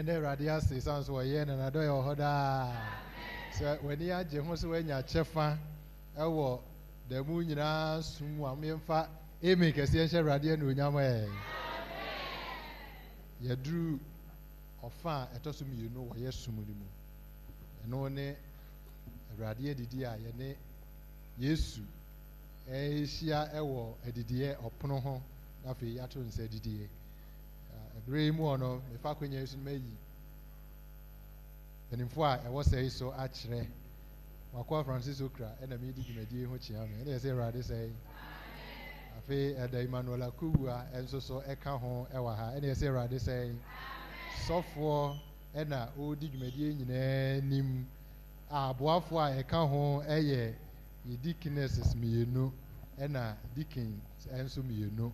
Yende Radia sounds were yen and I do your hoda. So when you are Jehovah's when you are chefa, I will the moon sum fa eme kesiensha Radia no nyame. You drew ofa etosum you know why sumulimu. And one Radia didia yene Yesu. Shia ewo edidie opono ho na fe yato nse didie ebre mu ono me fa kwenya Yesu meyi enimfo a ewo sei so a kire wakwa Francis Okra na me di dwumadie ho chia me na yese Rade sei afi eda Emmanuel Akuwa enso so eka ho ewa ha na yese Rade sei sofo na o di dwumadie nyina nim aboafo a eka ho eye Deaconesses miyenu ena deacons enso miyenu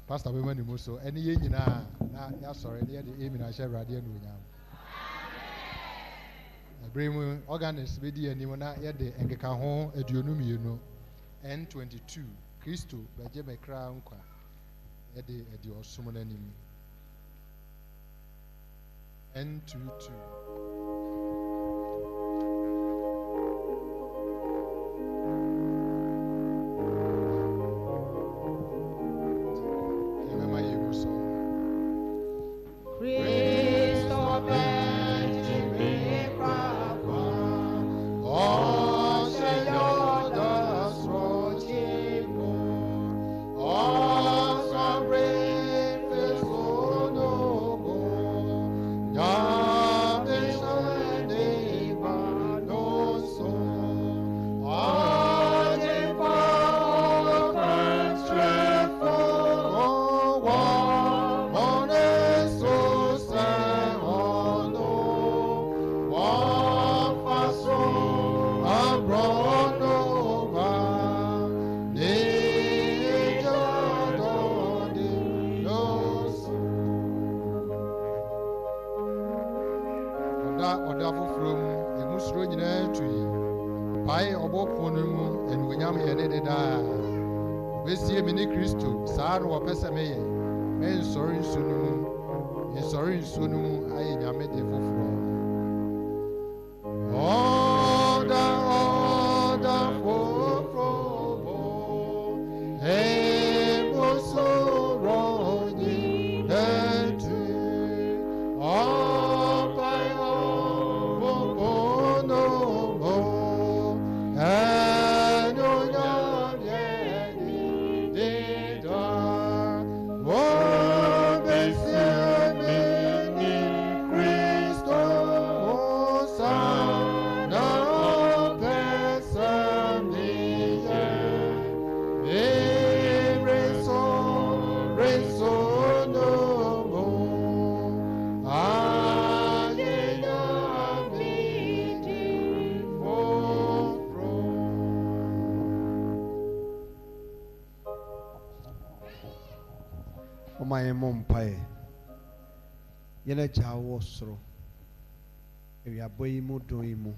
pastor bema ni mo so ene ye nyina na ya sori ne de emi na hye Rade anu nyam abremu organist be di anim na ye de enkeka ho aduonu miyenu N22 Kristo beje bekra nkwa ye de edi osum na nim N22 my mom pie. Yele jawo sro. Ewi aboyi mu doimu.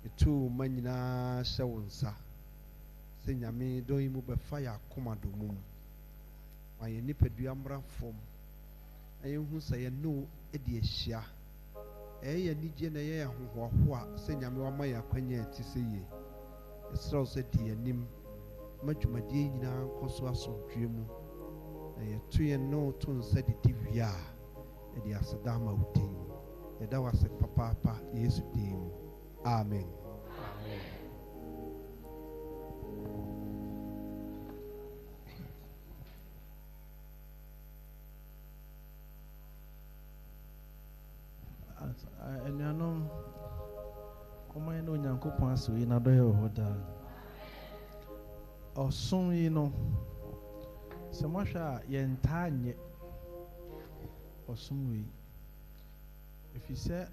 Etu manyina sewonsa. Se nyame doimu be fire komado mum. Ma ye nipadua mra fom. Aye hu se ye no edi ehia. Eye nige na ye ahohoho a se nyame wa ma ya kwanya ti se ye. Esra se di anim. Madwumadie nyina nkoso asomdwe mu. Na tu ye no to nsa di divia e di asadama utin e da wase papa Yesu dim. Amen. And you know, come on, no Yankopon aso yi na do ye hoda. Osun yi no. Samasha yentanye osun wi. If you say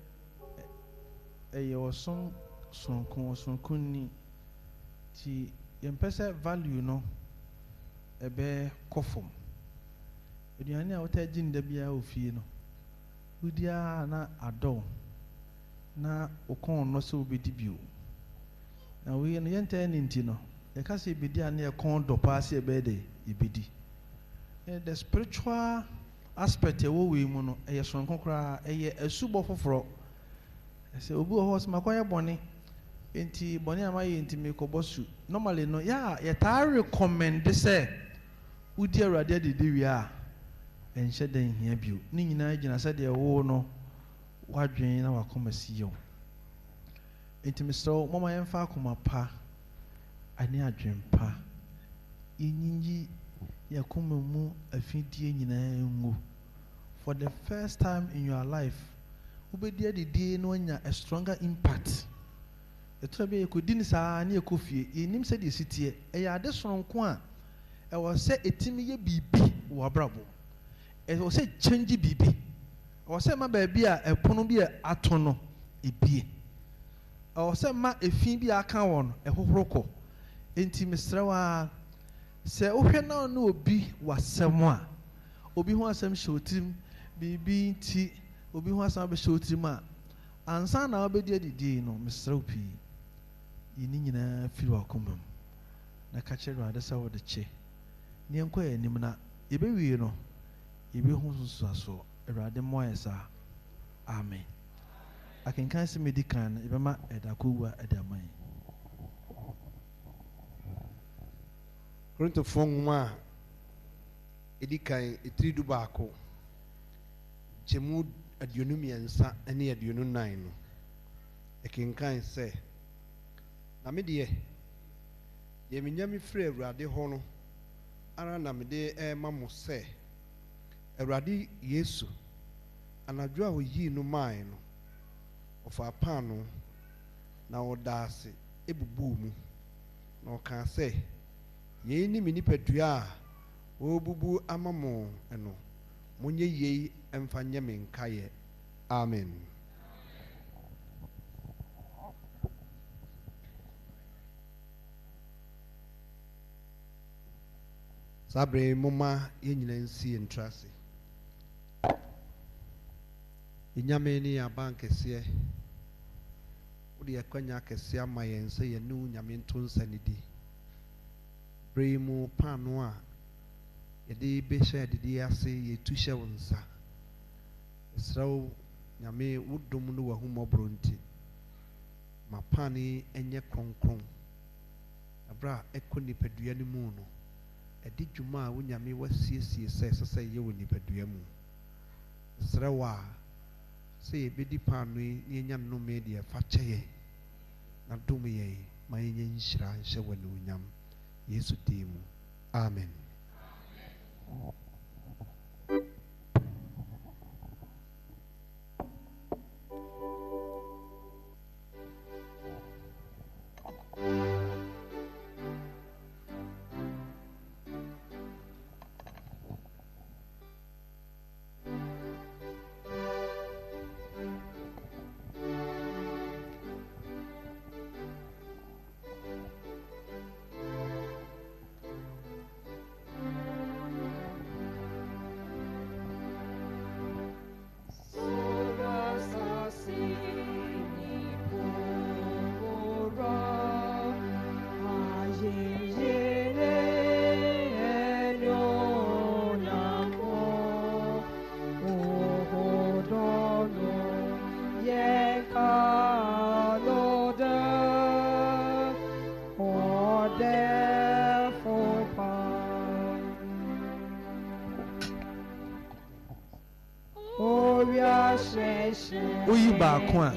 e osun sonkun ni ti yempese value no ebe kofom. Eduane a wotaji nda bia ofie no. Udia na ado na okon no se obedi bio. Na we no yenta ni nti no e ka se bedi ane e kon do pass e be de ibedi. The spiritual aspect ewo we mu no eye sonko kra eye asubo foforo ese obi o hos makoye bone enti bone amaye enti mekobosu normally no ya ye ta recommend say udi awrade de wi a enhye den hia bio ni nyina gina se de wo no wadwen na wakomasi yo enti mesro mama yemfa akoma pa ani adwen pa inyinyi yakoma mu afidie nyina ngu for the first time in your life ubedi adidi no anya a stronger impact etra be ekodini saa na ekofie enim se de sitie eya ade sonko a e wo se etimi ye bibi wo abrabo e wo se change bibi e wo se ma ba bi a epono bi ato no ebie e wo se ma efin bi aka won e hohoroko enti mesrewa se ohwe na no obi wasem a obi ho asem hyotim bibi nti obi ho asem be hyotim a ansa na obedi adidi no mesrew pi yini nyina firi wakomam na ka kyerɛ ade sa wo de kye ne enko ya nim na yebewie no yebe ho susuaso awurade moyesa amen akenkan se medikan yebema edakowa edaman Korintofo nwoma edikan etiridu baako chemu aduonu miensa ene aduonu nan no ekenkan se na me de ye menyame frɛ awurade ho no ara na me de mamo se awurade Yesu anadwo a oyi no mai no ofa paano na odaase ebubu mu na oka se ye ni me nipadua a obubu amamo eno monye yei emfa nye me nkaye amen. Sabre moma ye nyina nsi entrase inyame ni abankese odi akwanya kese ama ye nse ye nu nyame ntonsa ni di bremu pano a yede be hye didi ase ye tu hye wonsa esrawo nyame wudom no wahumobro nti mapani enye kronkron abra ekoni padua ni mu no edi dwuma a wonyame wasiesie sese ye woni padua mu esrawa se ye bedi pano ni enya nnome de fa kyeye na dom ye ma yenye nhyira hye woni onyam Yesu timu amen. oyi baako a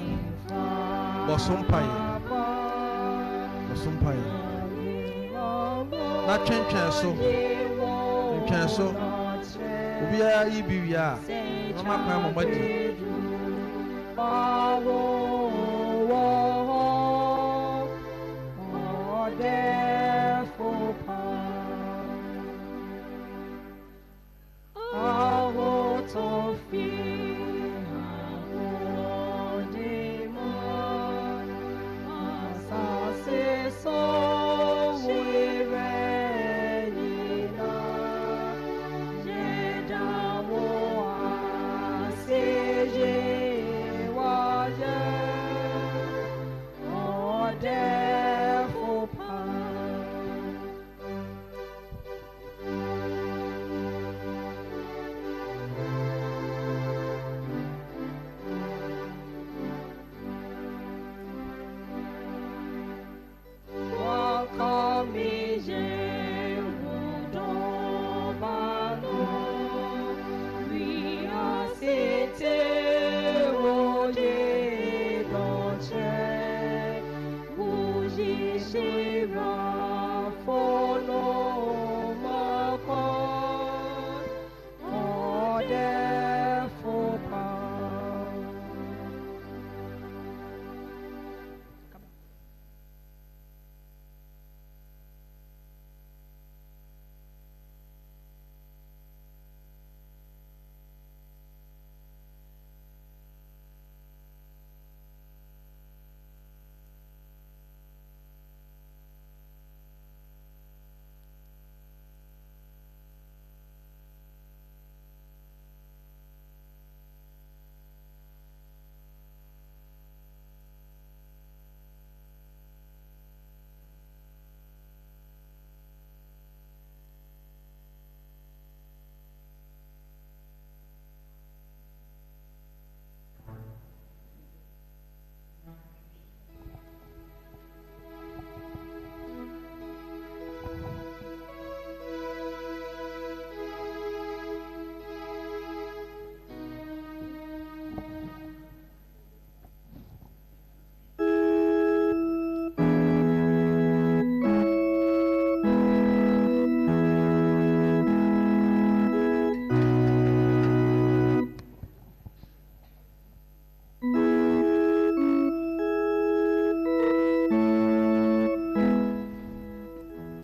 bosompaye na twentwen so obi a yi biwi a mama kwa mamadi Say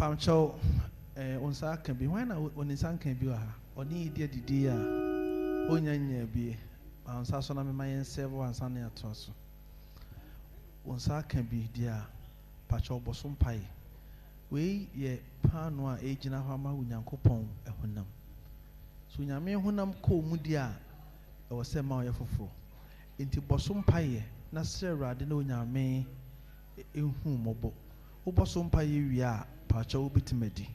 Pamcho, Onsa can be when on his son can be or need dear dear. Onya be on Sasona my several and Sunny at us. Onsa can be dear Pacho Bosom Pie. We ye Panwa agent of Hama Unyankopon a Hunam. So Yame Hunam ko Mudia or Sema Yafofo. Into Bosom Pie, Nasera, the no Yame in whom Mobo. Obosom Pie, we are Pacho Bitimedi.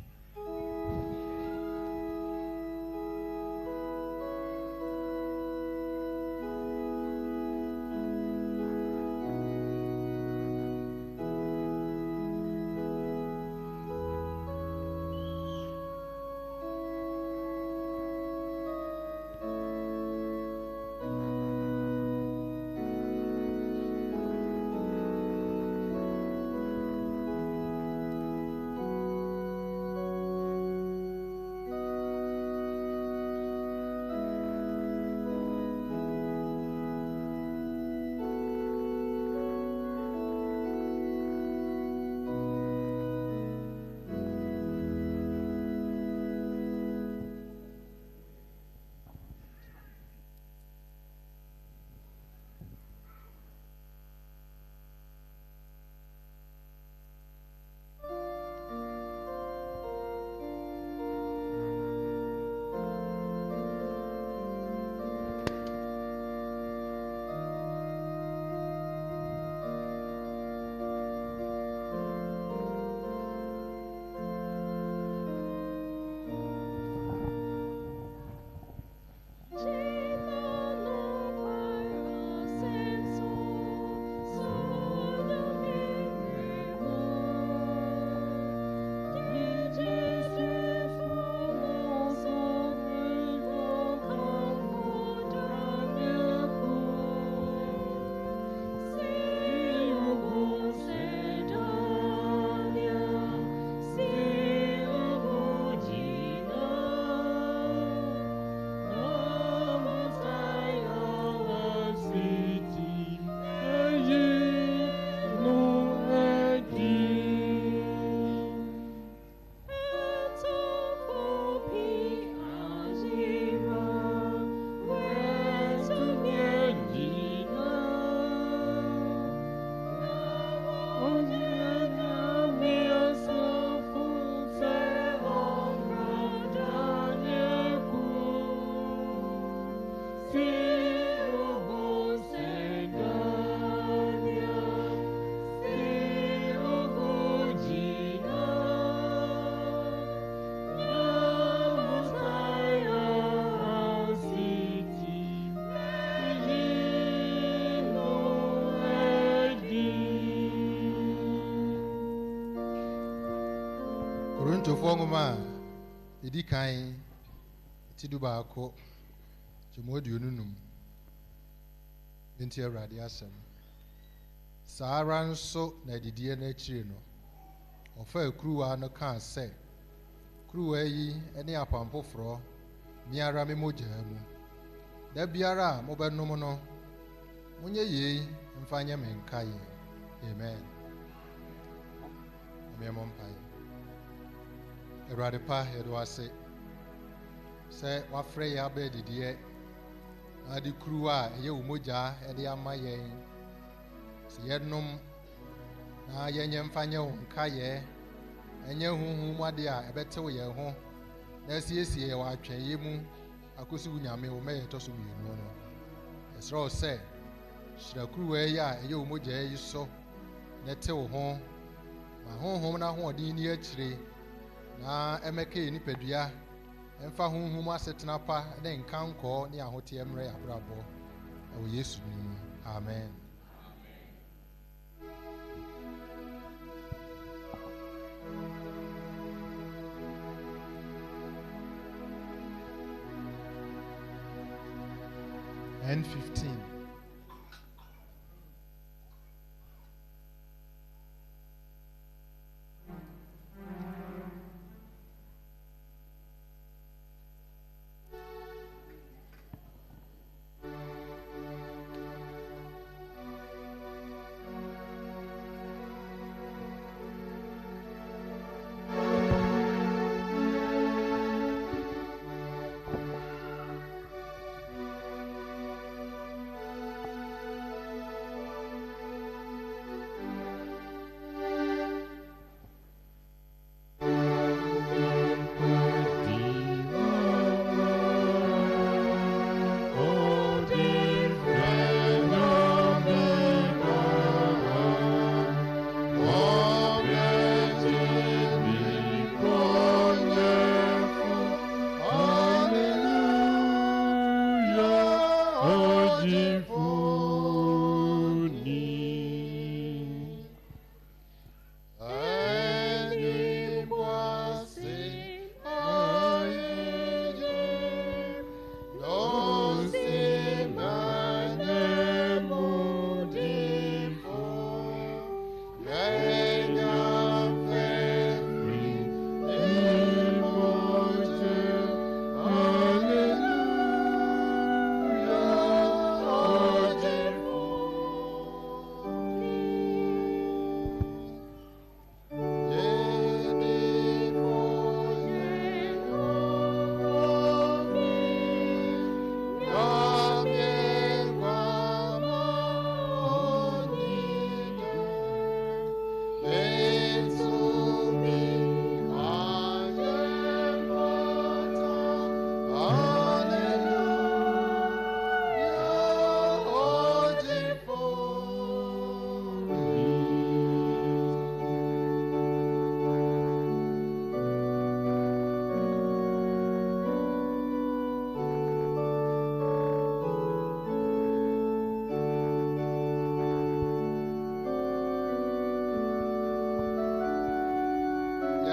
To Fongoma, Idikai, Tidubako, Jumodiunum, Intia Radiasam, Saran so Nadidia Chino, or fair crew are no can say, crew any apampo fro, Miara Mimojamu, there biara, mobile nomono, Munye ye, and Fanya Menkai, Amen. Amampai. Erade pa edwase se wafre ya be didie adi kru a ye umoja ede ama yen se yenom na yenye mfanye wo nkaye enye huhu mwade a ebetew ye ho na siesie wa atwen ye mu akosi unyame wo meye to so mienu no esro se shira kru ya ye umoja yi so na tew ho ma honhom na ho odin ni akire na emeke ni pedua emfa honhom asetena pa na nkanko ne ahote emre abrabo o Yesu ni amen. And 15.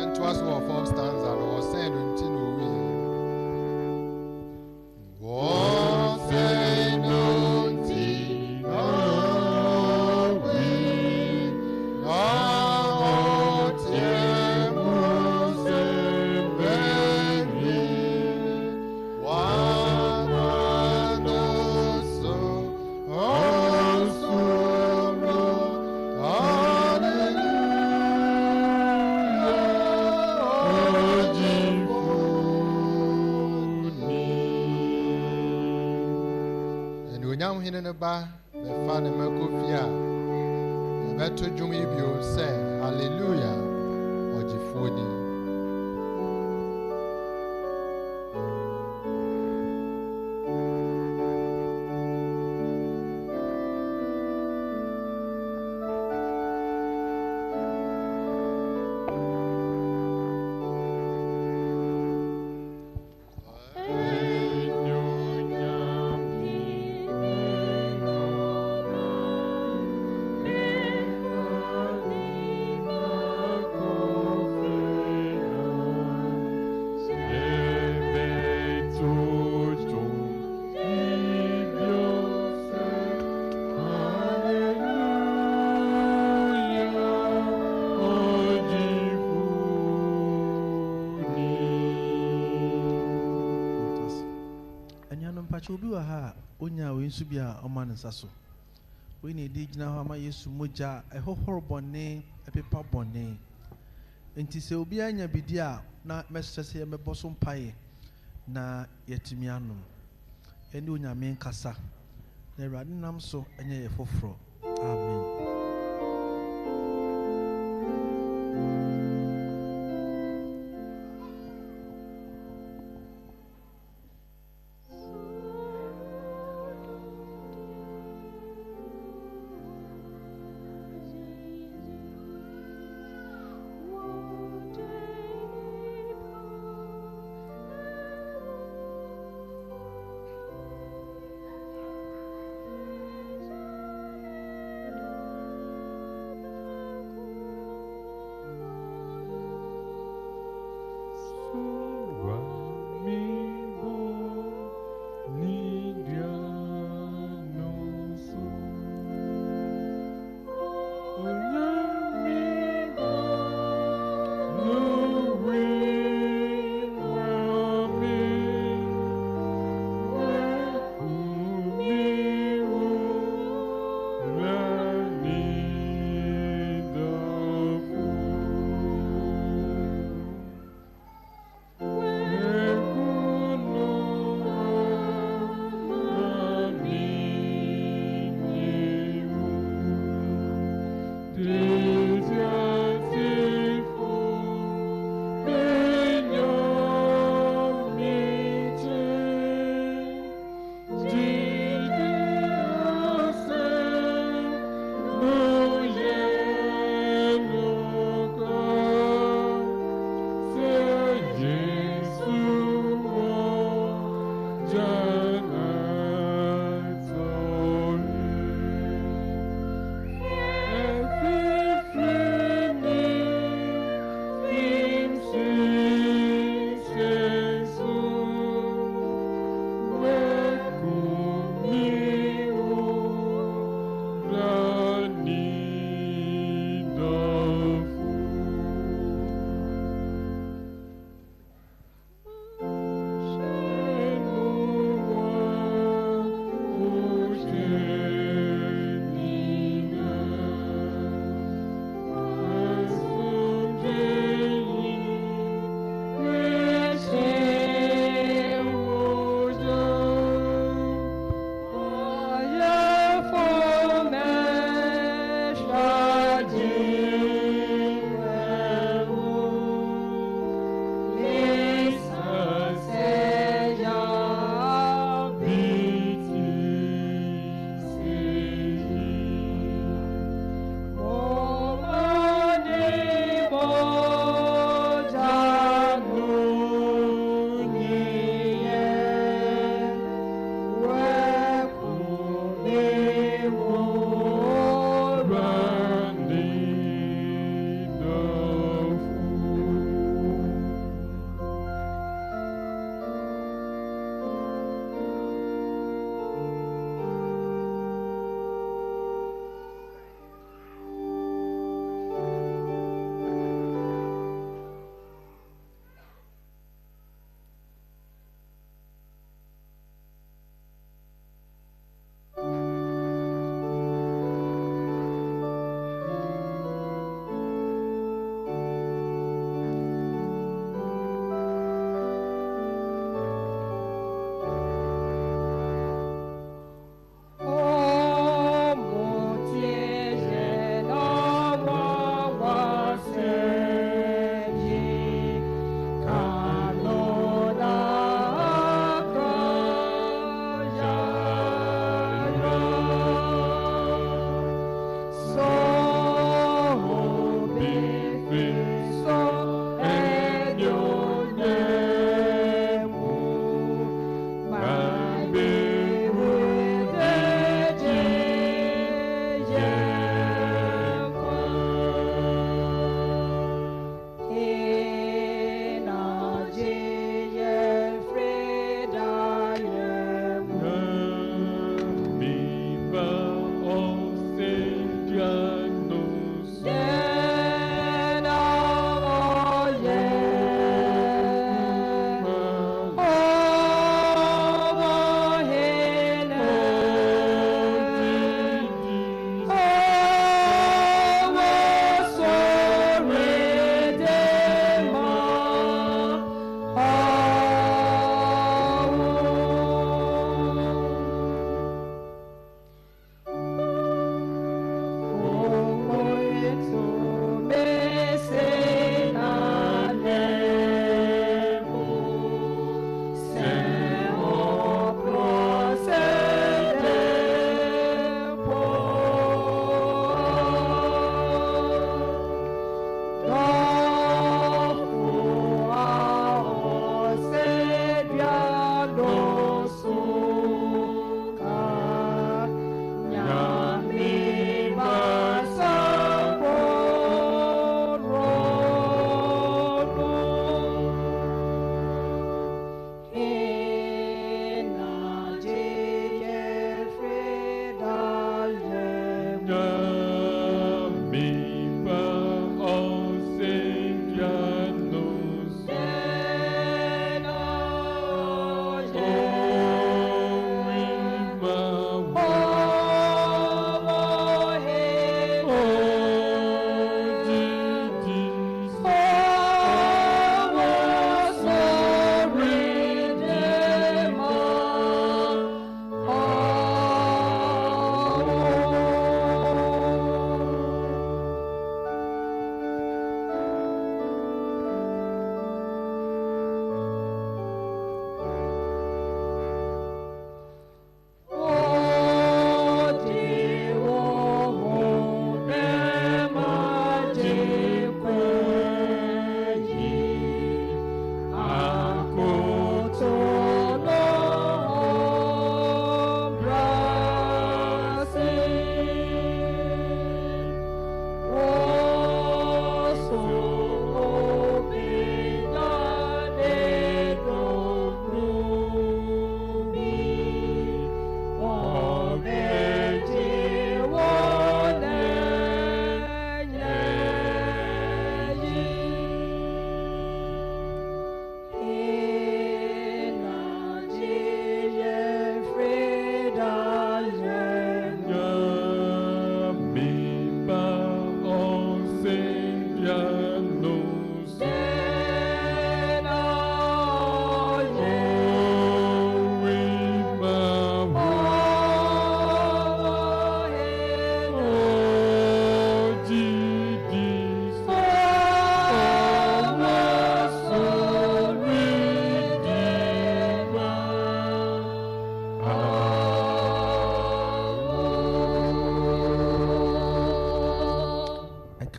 And to us who are 4 stanza or send until we was saying until ba the fan and Makofia, the better Jumibio say, Hallelujah, or Jifoni. Chubiwa Unya Winsubia Oman Sasso. We need Digna Yesu Muja, a horror bonnet, a paper bonnet. And Tissobia Bidia, not Messrs. Me Bosom Pie, na Yetimianum. And Unya main Cassa. The Radinam so and ye fofro. Amen.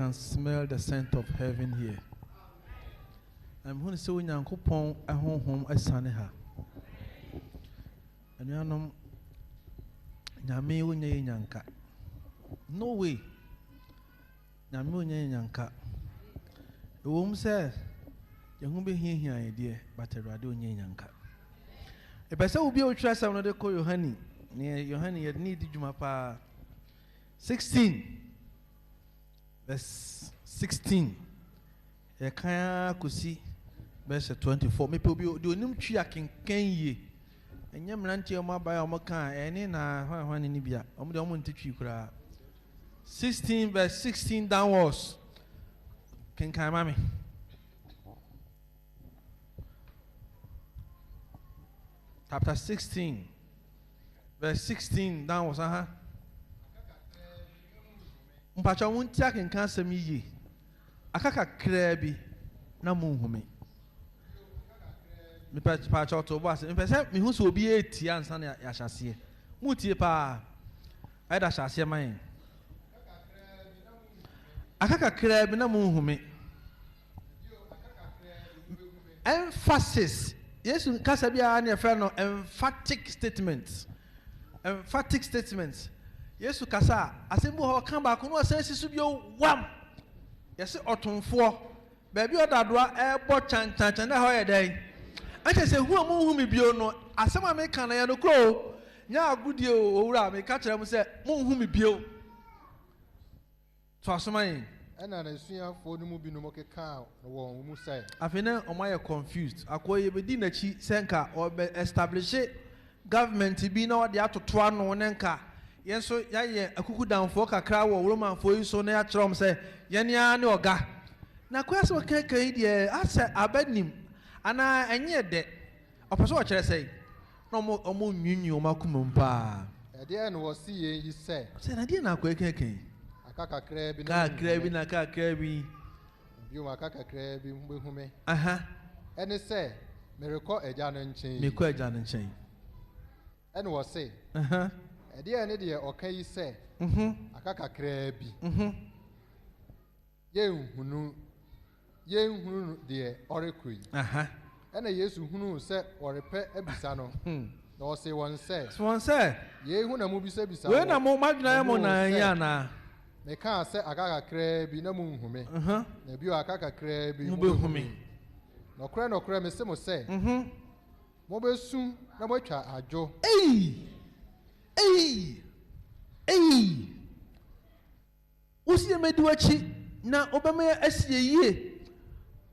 can smell the scent of heaven here. I'm going to say when you go a home a sunny ha. And you know, Nyame unye nyanka. No way. Nyame unye nyanka. The woman says, you won't be here idea, but a radio unye nyanka. A person will be able to try some of the call your honey. Near your honey, you need to mapa 16. Verse 16. A kaya kusi. Verse 24. Me people be doing chia king ye. And yam lanti oma by omaka and in a one in Libya. The moment to 16 verse 16 downwards. King Kamami. Chapter 16. Verse 16 downwards. Mpacha wuntia ken kansa mi yi akaka krabi na munhume me pacha to boss me pese me hu so obi eti ansa na ya hyase mutie pa aida hyase man akaka krabi na munhume emphasis yesu kasa bia na efe no emphatic statements Yesu kasa asembu ho kan ba ko no asansi so bio wam yesi otonfo ba bi odadoa ebo chanchan na ho ye dan ache se hu amu mi bio no asema me kan na ya no kro nya agudie o owura me ka kire mu se mu hu mi bio to asoman ena na suafo no mu bi no mo keka wo mu sai afena omaye confused akoye be di na chi senka or be establish government bi na ode atoto ano nenka yenso yaye akuku danfo kakra wo Roman fo yi so na ya kyerom se yenia ne oga na kwase wakankan die asa abanim ana enye de oposo o kire se no omo nwunwu o makum mpa e de na wo si ye yi se na de na akwakankan akakakra bi na kakra bi bi o akakakra bi mbehume ene se me rekọ eja no nchen ene wo se Edia ne de okay se akakakra bi yenhunu de orekui ena Yesu hunu se orepe abisa no na o se won se ye hu na mu bisa we na mo madwuna mo na ya na me ka se akakakra bi na mu nhume na bi o akakakra bi mu behume no kra me se mo se mo besu na mo twa ajo usi mediwachi na obama asie yie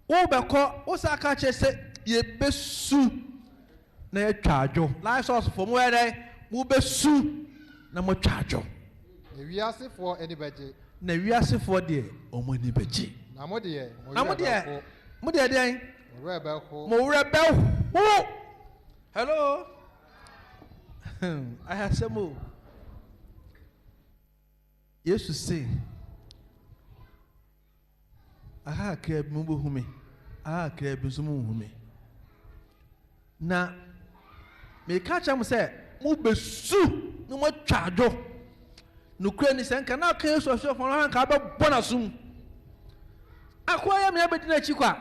wo beko wo saka chese ye besu na ye twajo life source for mo ere mo besu na mo twajo na wiasefo eni beje na wiasefo de omo ni beje na mo de den mo rebel hello I have some more. Jesus say, "Aha kreb mumbo hume, aha kreb sumu hume." Na me catch am say, "Mu besu, no mo twajo." No kure ni senka na kan so for no han ka ba bonasum. Akoya me abedi na chi kwa.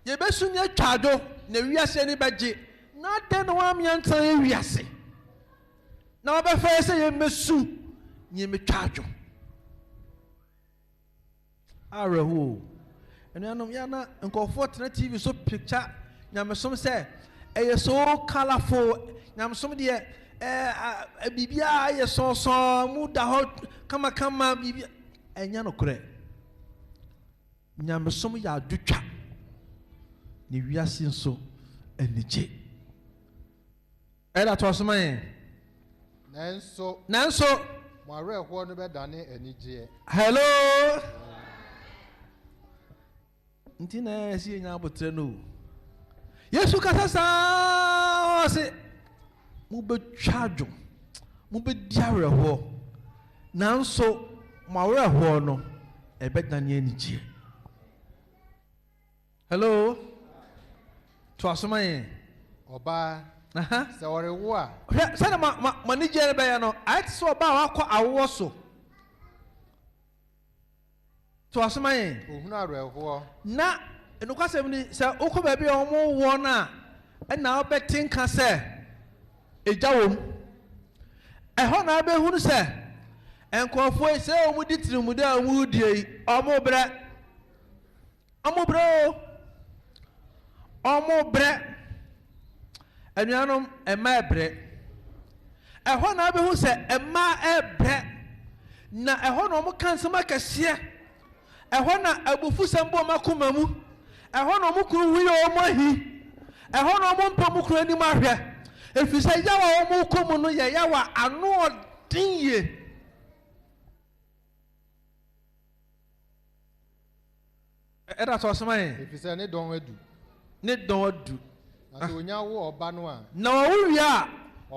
Ye besu nya twajo na wiase ni baje. Not then one young time, we are saying. Now, by first, I am Messu, you may charge you. Arahu. And I know Yana and go for TV so picture. Now, some say, a so colorful. Now, somebody a BBI, a so mood the hot, come, BB, and Yano Cray. Now, some ya do chat. Ni are seeing so, and the J. Ela tosman nanso mo are ho no be dane anije hello ntina esi nya abotre no Yesu kasasa se mo be twajo mo be diare ho nanso mo are ho no e be dane anije hello tosman oba so wore wo a say na manage be ya no I so ba wa kwa awo so to asoma ohunu awerɛhoɔ na enukwasɛm ni sɛ wokɔ baabi a wɔn wɔ na ɛna wobɛte nka sɛ egya wɔ mu ɛhɔ na wobɛhunu sɛ nkurɔfoɔ yi sɛ wɔn di tirimude a wɔn die yi wɔn brɛ wɔn brɛ anuanom mmaa ɛbrɛ ɛhɔ na wobɛhu sɛ mmaa ɛbrɛ na ɛhɔ na wɔn ka nsɛm akɛseɛ ɛhɔ na abufusɛm bɔ wɔn akoma mu ɛhɔ na wɔn kuru hu yɛ wɔn ahi ɛhɔ na wɔn mpɛ wɔn kuru anim ahwɛ efisɛ yawa wɔn kɔ mu no yɛ yawa ano ɔden yie ɛda sɔ ɔsoma yɛ efisɛ ne dɔn adu ne dɔn adu na sɛ onya wo ɔba no a na wɔn wie a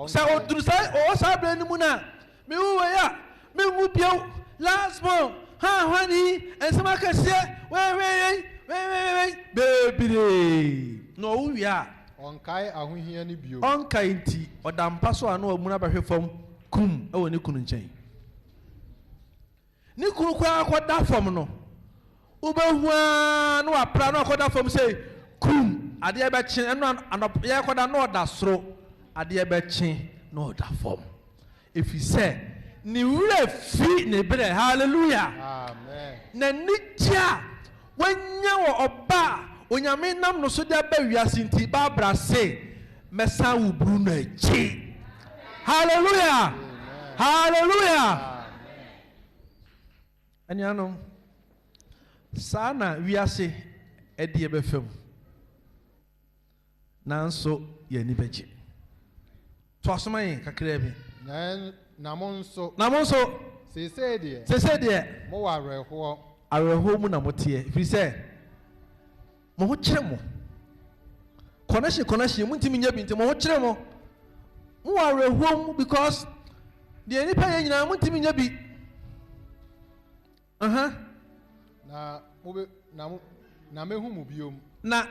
sɛ oduru sɛ ɔwɔ saa abirɛ no mu na mi wu wɔ yɛ mi wu biew last month ha ni nsɛm akɛseɛ wɛwɛwɛ beebiree na ɔwɔ wie a ɔnkae ahohia ne bio ɔnkae nti ɔda mpa so a na ɔmuna bɛhwɛ fam kum ɛwɔ ne kunu nkyɛn ne kunu koraa akɔda fam no wobɛhua na wapra na ɔkɔda fam sɛ kum adeɛ bɛkye ɛno yɛ kɔda na ɔda soro adeɛ bɛkye na ɔda fam ɛfiri sɛ ne wura fi ne berɛ hallelujah amen na nigye a wanya wɔ ɔba a onyame nam no so de aba wiase nti babra se mɛsan wo buru no akyi hallelujah hallelujah anuanom saa na wiase ɛde ɛbɛfam nanso yɛni bɛgye to asoma yɛn kakra bi na mo nso seesei deɛ mowɔ awerɛhoɔ mu na moteɛ ɛfiri sɛ mo ho kyerɛ mo connection mu ntimi nya bi nti mo ho kyerɛ mo mo wɔ awerɛhoɔ mu because deɛ nipa yɛ nyinaa mo ntimi nya bi na mehu mu biom na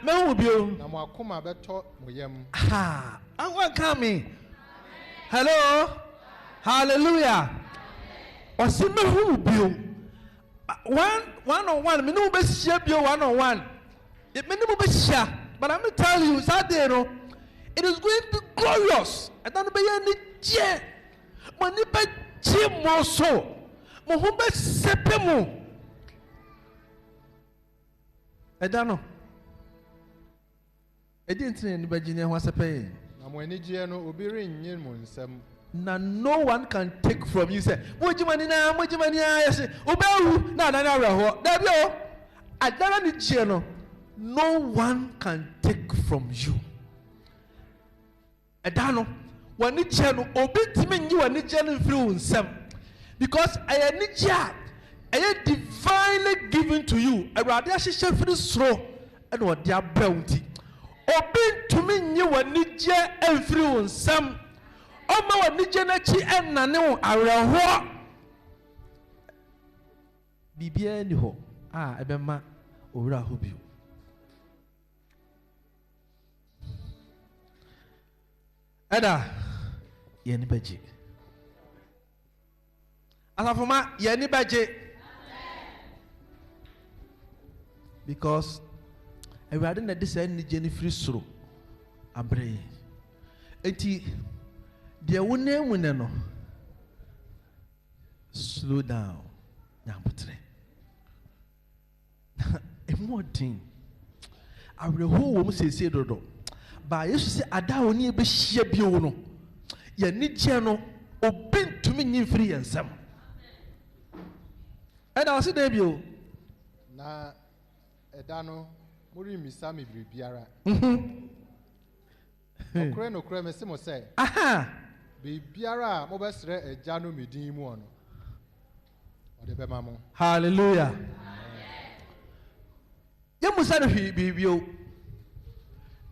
mo akoma bɛtɔ mo yam anwanka me hello hallelujah ɔsi mehu mu biom one on one me ne mo bɛhyia bio one on one me ne mo bɛhyia but I'm tell you Saturday no it is going to be glorious ɛda no bɛyɛ ni gye mo ni bɛgye mo so mo ho bɛsɛpɛ mo ɛda no ɛdi ntina ni bɛgye ne ho asɛpɛ yɛ na mo ani gye no obi rennye mo nsɛm na no one can take from you say mojimani yɛse wobɛwu na adane awerɛhoɔ dabi o adana ne gye no no one can take from you ɛda no w'ani gye no obi ntimi nyi w'ani gye no mfiri wo nsɛm because ɛyɛ ani gye a ɛyɛ divinely given to you awurade ahyehyɛ firi soro ɛna ɔde abrɛ wo nti obi ntumi nyi w'ani gye mfiri wo nsɛm ɔma w'ani gye n'akyi ɛnane wo awerɛhoɔ biribiara ni hɔ a ɛbɛma owura hɔ bio ɛda yɛni bɛgye asafoma yɛni bɛgye because awurade na de saa anigye no firi soro abrɛ yɛn enti deɛ wo nan mu ne no slow down nyampotere ɛmu ɔden awerɛhoɔ wɔ mu seesei dodo baa yesu sɛ ada a ɔne yɛbɛhyia bio no yɛni gye no obi ntumi nyi mfiri yɛn nsɛm ɛna ɔse da bio na ɛda no moremmisa me biribiara nokorɛ mese mo sɛ biribiara a mobɛsrɛ agya no me din mu ɔno ɔde bɛma mo hallelujah yɛmusa no hwee biribio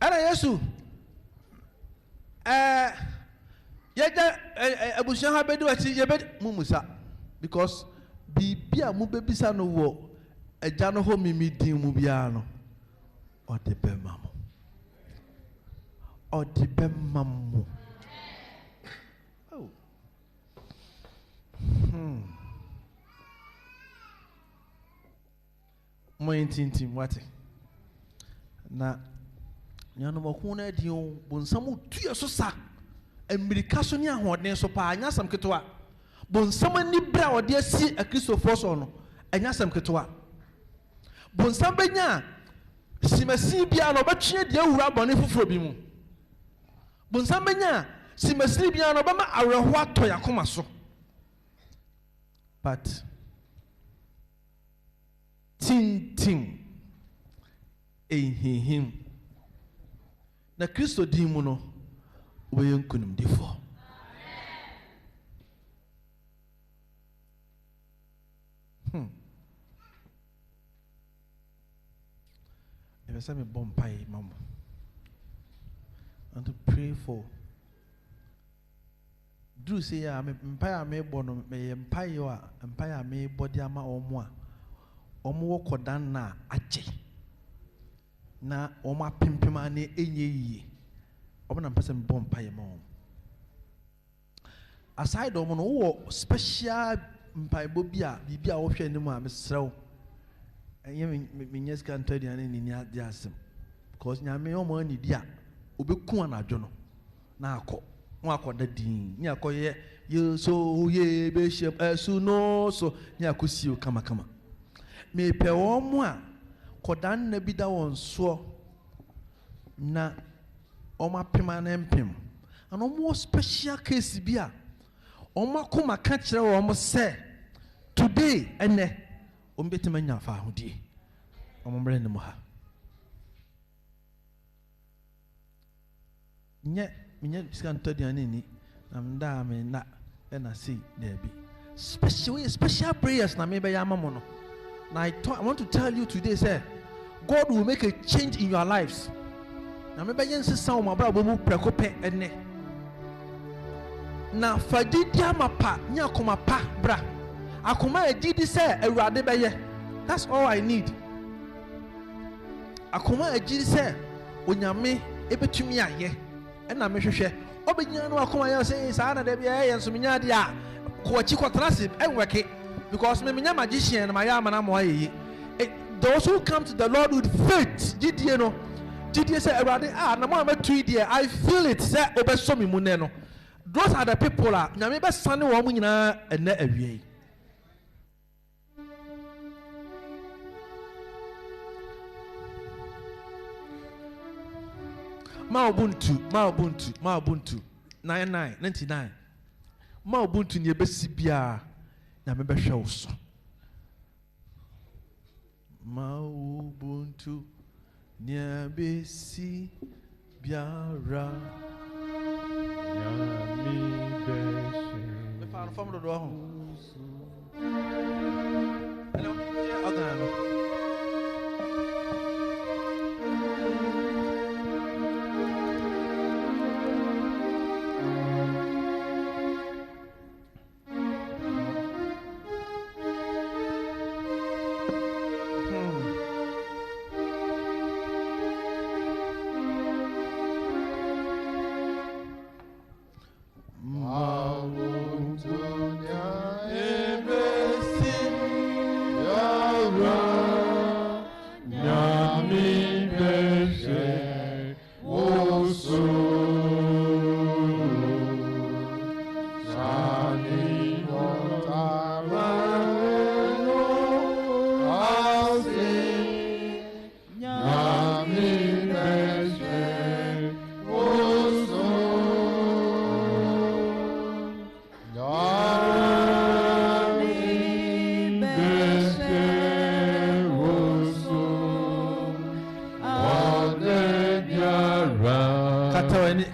ɛna yesu yɛgya abusua ha bɛdi wakyi yɛbɛdi mu musa because biribi a mobɛbisa no wɔ agya no hɔ mimi din mu biara no ɔde bɛma mo ɔde bɛma mo Moy tintim wate. Na nyano mako na di on bonsamu tuye so sa. Amerika so ni ahoden so pa anyasam ketwa. Bonsam ani bra ode asi a Christopher so no. Anyasam ketwa. Bonsam benya simasi bia no betwe de awura bone foforo bi mu. Bonsam benya simasi bia no bama awerho ato yakoma so. But tintim him na Kristo di mu no we nkunum difo. If I say me bompai mama, and to pray for. Do say ya me empire me bono me empire wa empire me body ama omo a omo wo kodan na ache na omo apempem ane enye yi omo na mpese me bompai ma omo aside omo no wo special mpai bo bia bibia wo hwe ne mu a mesrew enye me nyes kan tadi ane ni ade asem because nyame omo ani dia obeku anadwo no na akọ nwakoda din nya koye ye so ye be shem esu no so nya kosi o kama me pe wo mu a kodan na bi da won so na o ma pema na empem ano mo special case bi a o ma koma ka kire wo mo se today ene o mbetima nya fa ahodie o mo mre ne mo ha nye minya scan to dia ni am da me na e na see there be special prayers na me be ya mamo no na I want to tell you today say God will make a change in your lives na me be yen sesa o mabra bo mu prekope ene na fadidi amapa nya koma pa bra akoma agidi say awurade be ye. That's all I need. Akoma agidi say onyame ebetumi aye and I measure Obinya no akoma say sana de bia yen so minya de a ko chi kwatrase e weke because me minya magician my am na mo ayi. Those who come to the Lord with faith gidie no gidie say awurade na mo ametu die I feel it say obeso mi mu ne no. Those are the people a nyame be sane wo mu nyina ene awie. Ma Ubuntu 99 Ma Ubuntu ni ebesi bia na me behwe wo so. Ma Ubuntu ni ebesi biara na mi behwe. Me fa no fam do ho. Hello, ogano.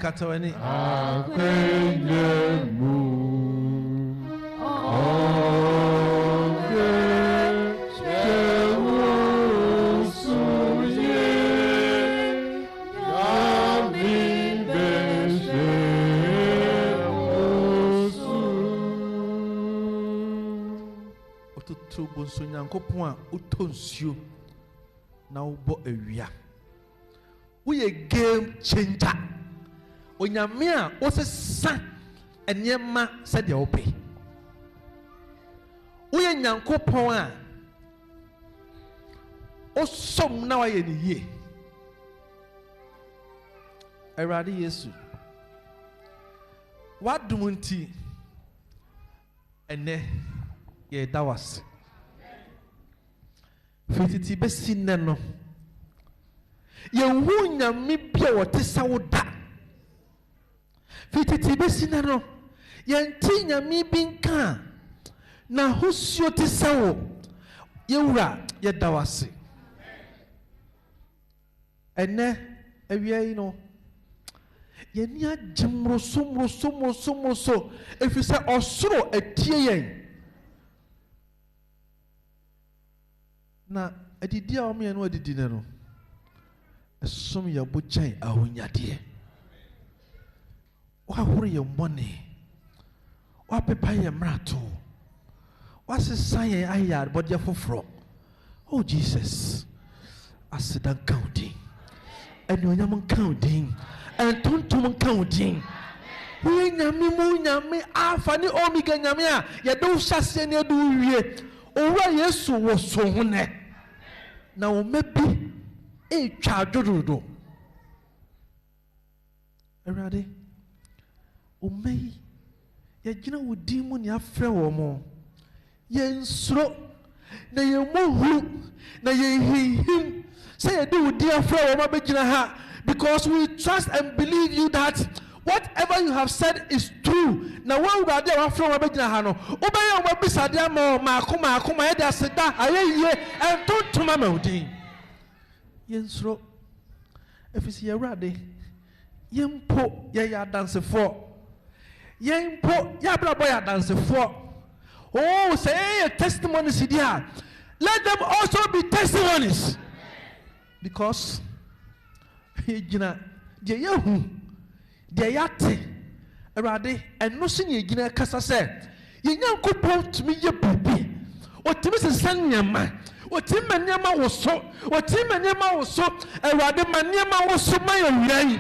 Katawani akwendemu oge chewusuye yami beshe osu otutu bonso nyankopon a utonsuo na ubo ewia uye game changer. Onyame a osesa enyema se de ope uye nyankopon a osom na waye ni ye Awurade Yesu wadum nti ene ye dawas fititi besi nne no ye hu nyame bia wote sawoda fititi besi nne no ye nti nyame bi nka na hosio te sawo ye wura ye dawase ene awia yi no ye ni agimro so efisa osoro atie yen na adidi a ome no adidi ne no esom ya bochan ahonyade wa hore ye mbone wa pepa ye mrato wa sesa ye ayar bodya foforo oh Jesus asidan counting and onyam counting and tontom counting we nyame alpha ni omega nyame a ye do hyase ne do wie owura Yesu wo so ho ne na o mebi e twa dododo Awurade o mei ye gina wo din mu ne afrɛ wo mo ye nsuro na ye mohu na ye hihim say ye do wo din afrɛ wo mo begina ha because we trust and believe you that whatever you have said is true. Now when we are there after we begin hano, obey we bisade am maakoma e da seda aye and tontoma maudin. Yensro efisi Awurade yempo ye ya dance for. Yempo ya bra boy ya dance for. Oh say testimonies there. Let them also be testimonies. Because gina je yehu de yate Awurade eno se ne gina kasa se ye Nyankopɔn tumi ye bibi otimi se sanyama otimi manyama wo so otimi manyama wo so Awurade manyama wo so ma ye wirai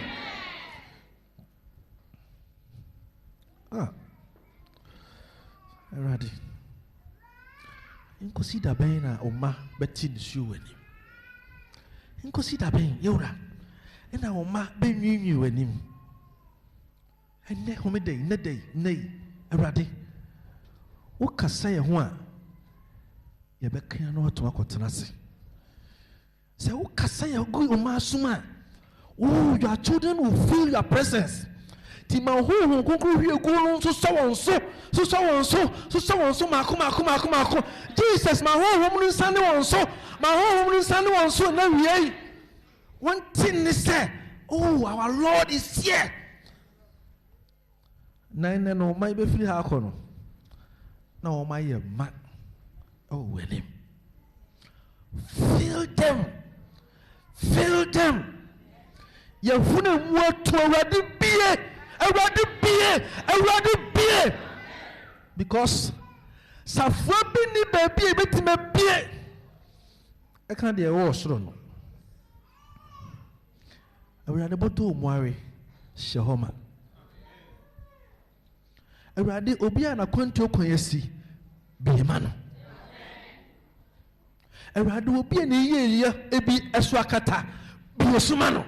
Awurade inkosi da ben na oma beti nsuo wani inkosi da ben yewra ena oma benwinwi wanim ene homedei nedei nei Awurade wo kasa ye ho a ye bekan no ato akotena se se wo kasa ye go oma asuma oh your children will feel your presence ti ma ho konkro hwie go so so mako Jesus ma ho mu nsa ne won so ma ho mu nsa ne won so na wiei one thing is say, oh, our Lord is here. Nine no my be free hakono. No my man. Oh well him. Fill them. You wouldn't want to already be. Because Safwabi ni baby betime be. I can't hear worse no. Awurade bodo muare shehoma Awurade obi a na kwantu okwanyasi biema no Awurade obi a na yiye ebi eso akata biosuma no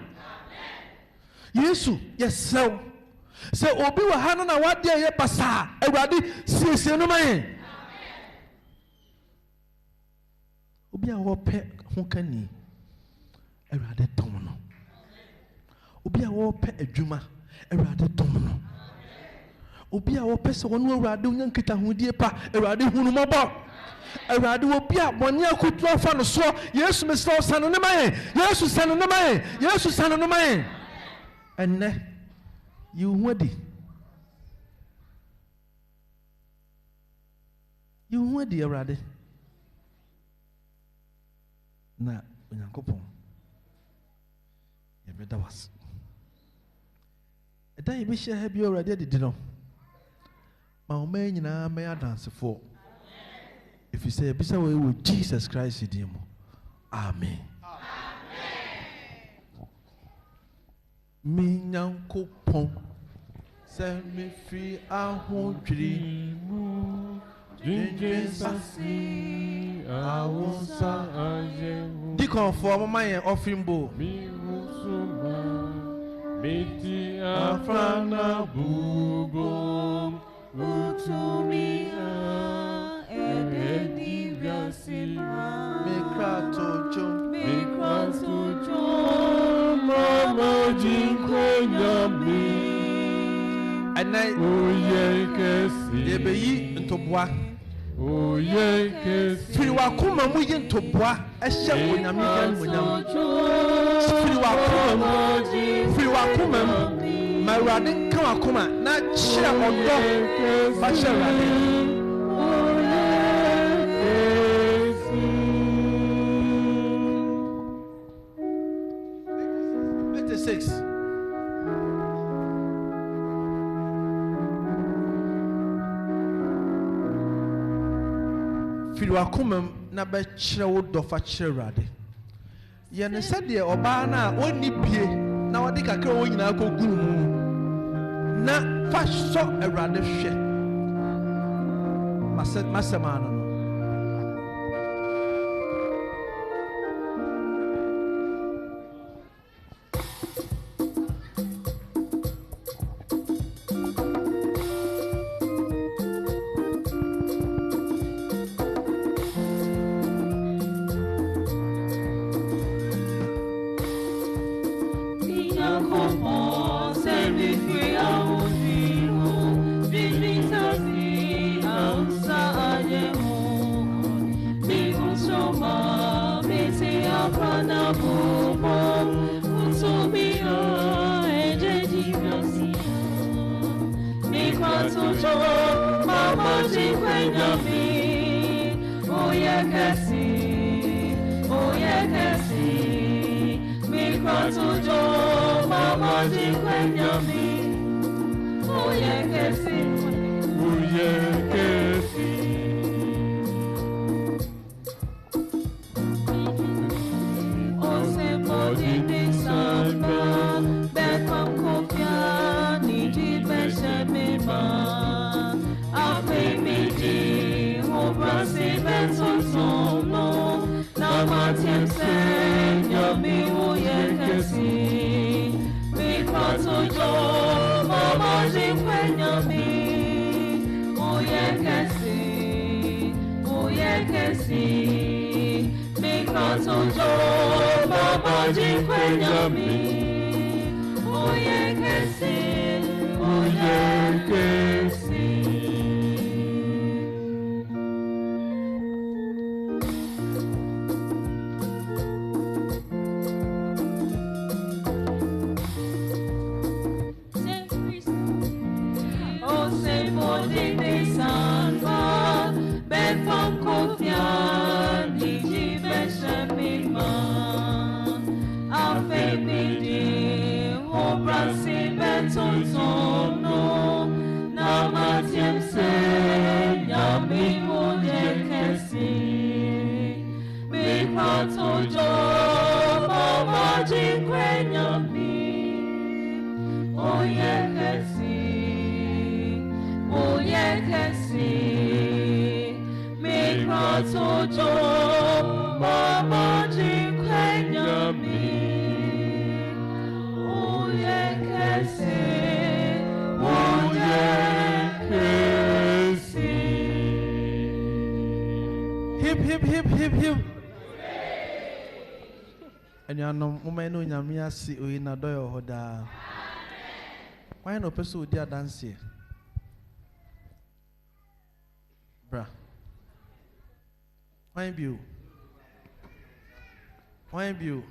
Yesu yesew se obi wa ha no na wade ye basa Awurade siesie no man obi a wo pe ho kani Awurade tom no obi a wo pe adwuma Awurade tom no obi a wo pe se wono Awurade onyankita hodie pa Awurade hunu mobo Awurade obi a bone akutu afa no so Yesu meslo sano ne man Yesu sano ne man enne you wadi Awurade na onyankopon ye beda was eda ye be share bi Awurade de no ma o man nyina me dance for if you say bisa we with Jesus Christ din mo amen mi nyankopon se me free ahodwiri mu Jesus Deacon for my offering bowl. Meti afana bubo utumia ededi vyasima Mikratojo mama jinkwe nyami and I oye kesi yebeyi ntobwa oye kesi firi wakoma mu ye ntobwa ehye onyame gan munyam firi wakoma ma Awurade nka wakoma na kyerɛ ɔdɔ fa hyɛ Awurade 86 firi wakoma na bɛkyerɛ wo dɔ fa kyerɛ Awurade yɛne sɛdeɛ ɔbaa no a ɔnni bie na wɔde kakra wɔ nyinaa kɔgu mu na fa sɔ Awurade hwɛ masɛm ano no Enyano mumeno nyame ase oyi na doyo hoda. Why no person odi adanse? Bra. Why bio? Why bio?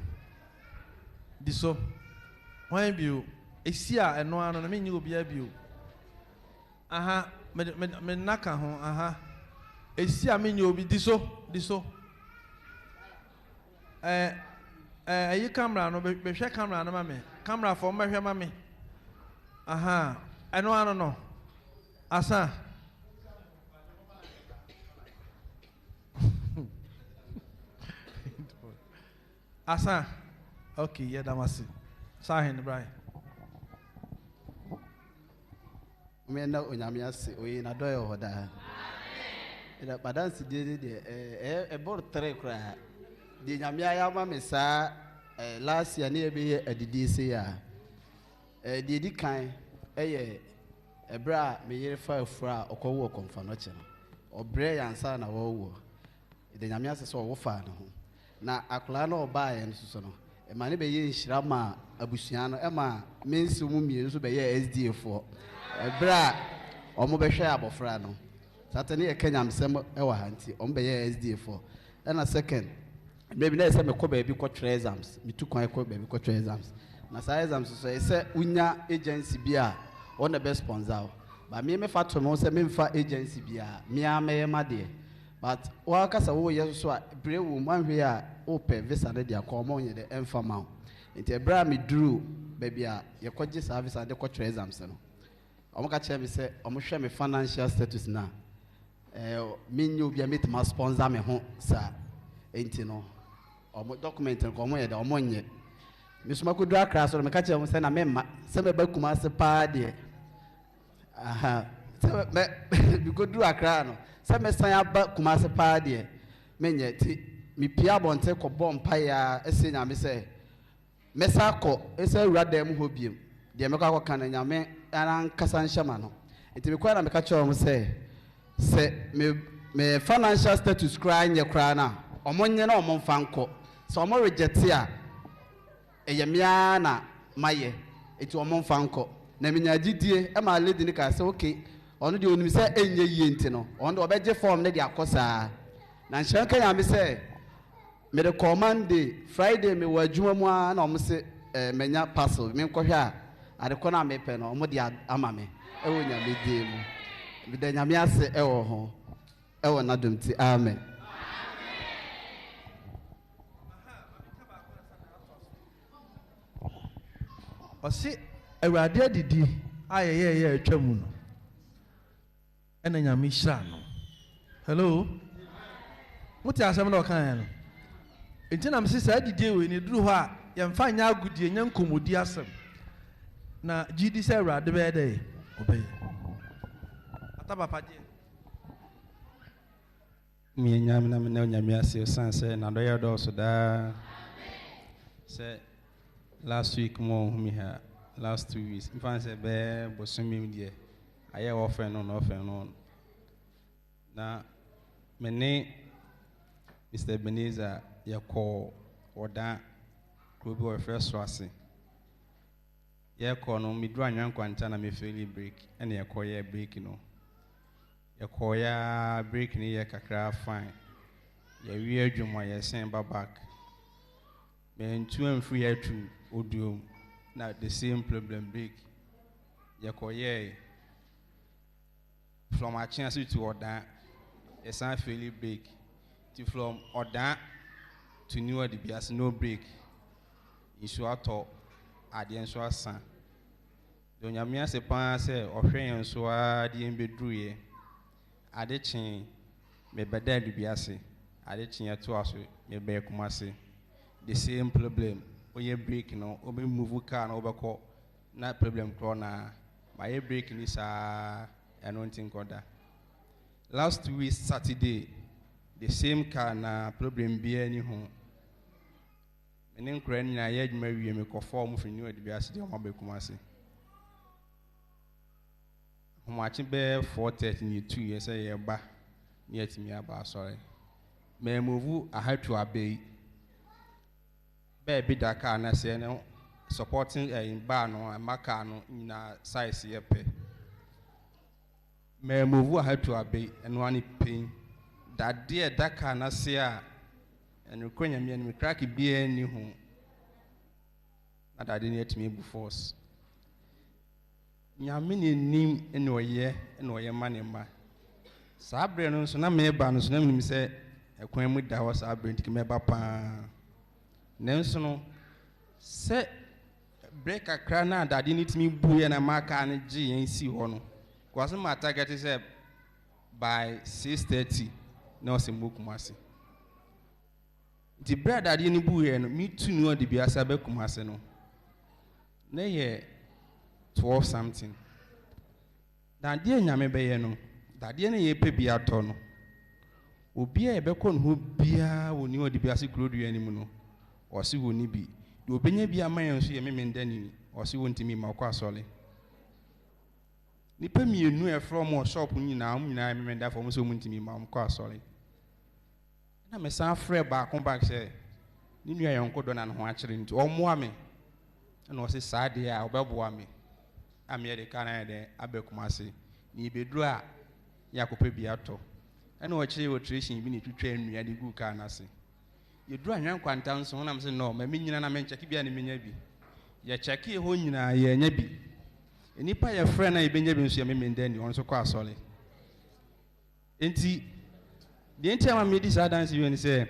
Diso. Why bio? Esia eno ano na me nyi obi abio. Aha, me naka ho, aha. Esia me nyi obi diso. You camera no be share camera no mame. Camera for me mame. Aha. I don't know. Asa. Asa. Okay, yeah, that was it. Sahin Brian. Me na onyame ase oyi na doyo hoda. but that's a board three cry. The Yamia Mesa last year near be a DDC. The kind a bra may ye fire fra or co work on furniture or bray and son of all. The Yamia saw Wofan. Now, Aklano or buy and Susono. A man be ye Shrama, Abusiano, Emma, means to whom you be S.D.A for a bra or mobile share of Frano. Certainly a Kenyam Sem Ewa Hanti, on be S.D.A for. And a second, maybe there's some baby got exams. Me too quite baby got exams. Nasa exams so I say unya agency bia on the best sponsor. But me fat to most me fa agency bia. Me a me ma de. But wakasa wo yeso so brave woman here open visa de dia come on the informal. Nti ebra me drew baby a ye kwaje service and de kwa exams no. Omo ka che me say omo hwe me financial status na. Me nyu bia me ma sponsor me ho sa. Enti no. Omo document ko omo ye de omo nye. Misuma ku dra class or me ka che omo say na me ma se me ba kuma se pa de. Aha. Se me bi go do akra no. Se me san aba kuma se pa de. Me nye ti mi pia bonte ko bom pa ya ese nya me say mesa ko ese awurada mu hobiem de me ko kan nya me aran kasan shama no. Enti me kwa na me ka che omo say se me financial status cry nye cry na omonye na omon fanko so omo reject a eyemia na maye eti omon fanko na menya gidie e ma lady ni ka say okay ono de onim say enye yie nti no ono obeje form na de akosa na nhyan kan ya me say me the command day Friday me wadwuma mu a na omo say menya parcel me nkɔhwɛ a ade kɔ na me pɛ no omo de ama me e wo nya me die mu me de nya me ase e wo ho e wo na dum ti amen. Ɔse awurade adidi ayɛyɛyɛ atwa mu no ɛna nyame hyira no. Hello, mote asɛm na ɔka no nti na mse saa adidi wei ne duru hɔ a yɛmfa nyɛ agodie nyɛ nkɔmmɔdi asɛm na gyidi sɛ awurade bɛyɛ dɛ ɔbɛyɛ atapapa gye me nyame na me na nyame ase san sɛ na dɔyɛ dɔɔso daa sɛ last week mo me ha last 2 weeks in fact say be bosumi die aye offer no na me ne Mr. Beneza ya call oda klubi o fresh swase ya call no me dru anwan kwanta na me fairly break ene ya call ya break no ya call ya break ni ya kakra fine ya wi adwuma ya sen back me ntu amfiri ya tu oduom na the same problem break yakoye from a chance to order a san fairly break to from order to new the bias no break issue ato adien so asan do nyamia se pan se ohwen so adien bedru ye ade chen me beda the bias ade chen ato aso me be kumase the same problem oye break no obe move car no obeko na problem kro na my break ni sa I don't think order last week Saturday the same car na problem be any ho enen kra ni na ye adwuma wie me ko form for new adbiase de o mabekum ase homachi be 4:30 ni 2 years ye ba ni atimi aba sorry me move ahatu abei baby Dakar na say no supporting in bar no amaka no na size ye pe me move ha to abe and one pain that dear Dakar na say and rekonya me and me crack bi ani ho that I didn't yet me before nyame ne nim eno ye mane ma sabre no so na me ba no so na me say ekwan mu da ho sabre ntiki me ba pa nenso no se break akra na dade ni timi buye na maka ne gi yen si ho no kwase ma target say by 6:30 na osembokumase di bread dade ni buye no mi tunu odi biasa be kumase no na ye 12 something dade nyame be ye no dade ne ye pe bi ato no Obia ebeko no bia woni odi bia se kuro dua anim no osi woni bi de obenya bia man so ye memendani osi wontimi ma kwa asole nipa mienu e from shop nyina memenda for so wontimi ma kwa asole na me san frɛ ba kon back say ni nua yonko do na no ho akere nti omoa me na osi saa de a obeboa me ame de kana de abekumase ni bedru a yakopa bia to ena o kire illustration bi ni twetwa nnua de gu ka na se ye dru anwan kwanta nso na mse no ma menyina na mencheki bia ne menya bi ye cheki ho nyina ye nya bi enipa ye frɛ na ye benya bi nso ye memenda ni onso kwa asole enti de enti ama me di sa dance wi ni se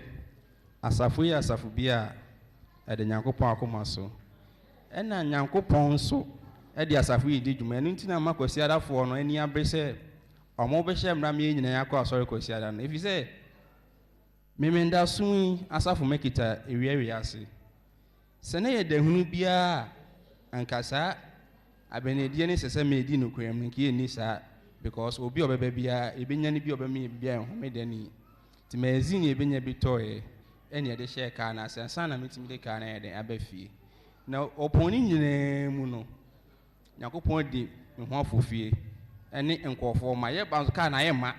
asafo ya asafo bia e de nyankopɔn akoma so ena nyankopɔn so e de asafo yi di dwuma enu nti na makwasi adafo no ani abre se omo be hye mra me nyina yakɔ asɔre kwasi ada no efi se memenda sun asafo mekita ewiawi ase se na ye dahunu bia ankasa abenedie ne sese me di no kwam nki eni sa because obi obeba bia ebenya ne bi obema bia home dani ti mazin ebenya bi toye ene ye de hye ka na sensa na metimi de ka na ye de abafie na oponi nyina mu no yakopon di me ho afofie ene nkofo ma ye banzo ka na ye ma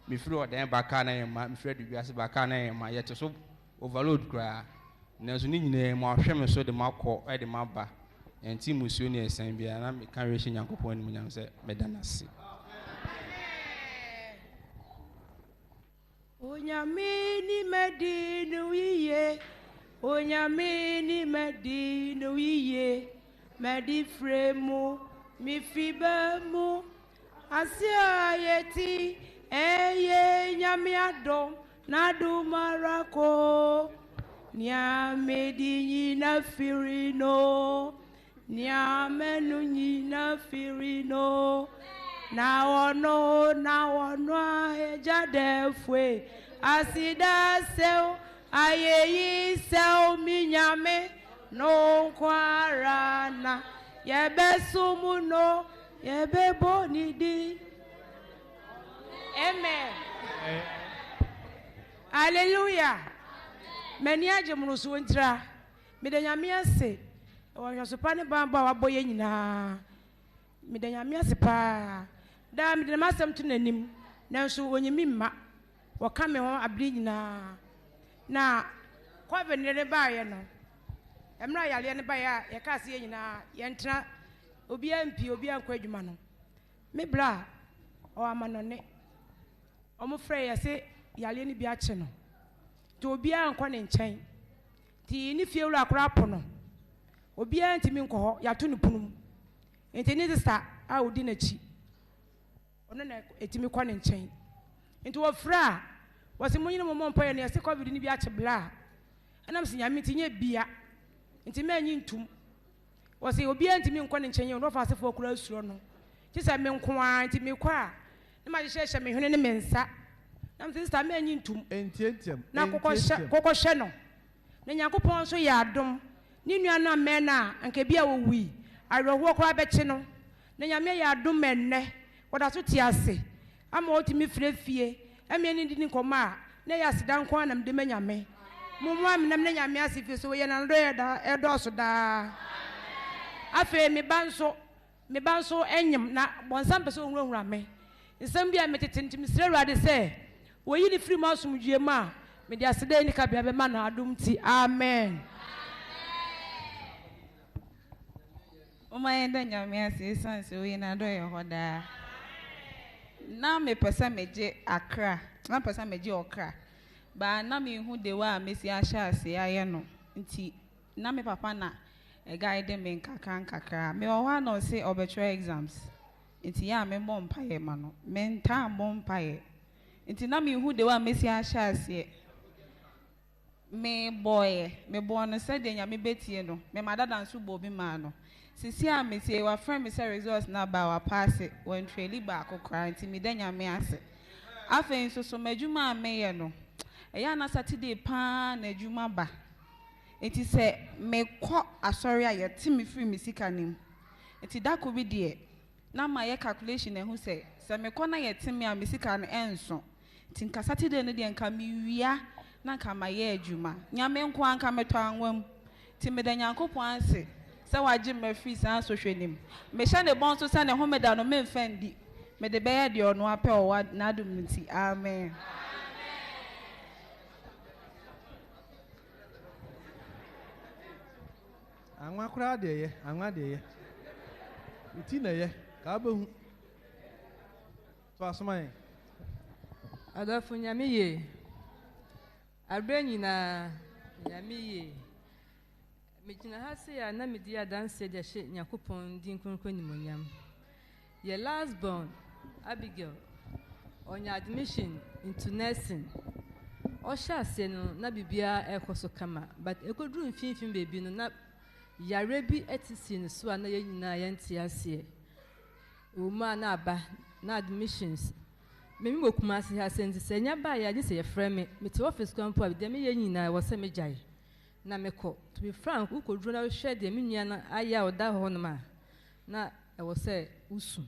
me firi odan ba ka na ye ma me firi dubiase ba ka na ye ma ye te so overload kra na so ni nyina mu ahwe me so de makɔ e de maba enti musuo ne esan bia na me kan rehye yakopon ni mu nyam se medanase Onyamini medinu iye Onyamini medinu iye medi fremu mi fibemu asia yeti eye nyami adom nadu marako nyamedi nyina firino nyamenu nyina firino na wono ejadefwe asida seo ayeyi seo minyame no kwarana yebe sumuno yebe bonidi amen hallelujah meni ajemunu so ntira medanyame ase wahwasopa ne bamba waboye nyina medanyame ase pa da medanyame asem to nanim nanso wonyimi mma wakame ho abri nyina na kwa ne ba ye no emra yale ne ba ya ye ka se nyina ye ntra obi ampi obi ankwa adwuma no me bra o amanone o mo frɛ ye se yale ne bi a che no to obi ankwa ne nkyɛn ti ni fie wura akora po no obi antimi nkɔ hɔ ya to ne punum enti ne sister a odi na chi ono na etimi kɔ ne nkyɛn enti wo fra wose munyi no mo mpa ye ne se covid ni bi a che bla enam se nyame ti nye bia enti ma nyi ntum wose obi antimi nkɔ ne nkyɛn ye no fa asefo akora asuro no ti se me nko a enti me kɔ a ne ma hye me hwene ne me nsa nam se sister ma nyi ntum entientiam na kokɔhye no na Nyankopɔn so yɛ adom ni nua na me na anka bia wo wi awerɛhoɔ kora bɛkye no na nyame yɛ adom enne wɔda so ti ase ama otimi frɛfie ɛme ne di ni kɔma a na yɛ aseda nko anam de manyame mumu amnam na nyame ase fie so yɛ na do yɛ da ɛdɔso daa afi me banso enyim na bonsam pɛsɛ onwura me nsɛm bia metete ntim srɛ Awurade sɛ woyi ni firi mu asomdwie mu a me de aseda ni ka bia be ma na adom ti amen Oma yenda nyame ase sanse we na do ye hoda na me pesa meje akra na pesa meje okra ba na me hu de wa mesi ahya ase aye no nti na me papa na e guide me nkakra me o wa no say obetwe exams nti ya me mo mpaye ma no me nta mo mpaye nti na me hu de wa mesi ahya ase me boy no say de nyame betie no me madada nso bo bi ma no sisi a me say wa friend me say results na ba wa pass when traili ba akokra nti me de nyame ase afen so madwuma me ye no eya na Saturday pa na adwuma ba nti se me kɔ asɔre a ye ti me free me sika nim nti da ko bi de na ma ye calculation ehu se me kɔ na ye ti me a me sika no enso Tinka Saturday no de nka miwia na nka maye adwuma. Nyame nko anka meto anwam. Ti me da Nyankopon ase. Se waje me free san so hwenim. Me hya ne bon so sa ne homeda no me mfandi. Me de beye de ono apɛ o na adum nti. Amen. Anwa kura de ye, anwa de ye. Uti na ye, ka ba hu. So asoma Adolfo nyame ye. Abre nyina nyame ye. Me gyina ha se ya na me di adanse de hye Yakopon din kronkron nimonyam. Your last born Abigail on your admission into nursing. Osha se no na bibia ekoso kama but ekodru mfinfin baby no na yare bi etisi no so na yanyina yente ase. O ma na aba na admissions. Memi mokuma se ha se nti nya ba ya se ye frame me to office kwampo abi de me yanyina wo se me jai. Na meko to be frank ukodru na hwe de me nua na aya oda ho no ma na e wo se usu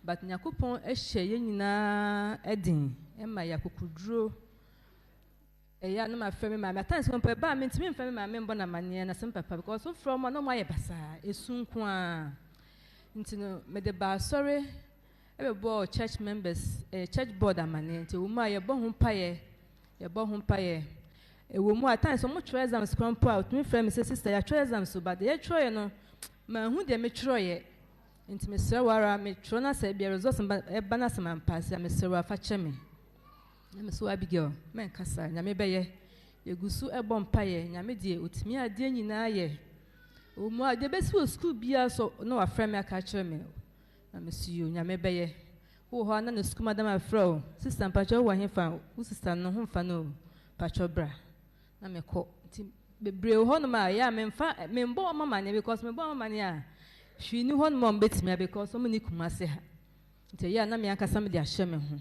but Yakopon ehye yanyina edin e ma yakokudro eya na ma frame ma atans kwampo ba me ntimi mfame ma me mbona mane na sem papa because so from no mo aye basa esunku a nti no me de ba sorry e be church members church board amane nti wo ma ye bo ho paye wo mu atans mo try exams kwampo out me frame say sister ya try exams so but ye try no ma hu de me try ye nti me sewara me try na say be results e ba na sem pass me sewara fa cheme na so Abigail men kasa nyame beye yegusu ebom paye nyame die otimi ade nyina ye o mu ade besi o school bia so no wa frame aka kire me na me siyo nyame beye wo ho na school madam afro sister pacho wo hefa wo sister no ho fa no pacho bra na me ko ti bebre ho no ma ya me mfa me mbo mama ne because me mbo mama ne a hwi ni ho no mo betimi because o mu ni kumase ha nti ya na me akasa me de ahye me ho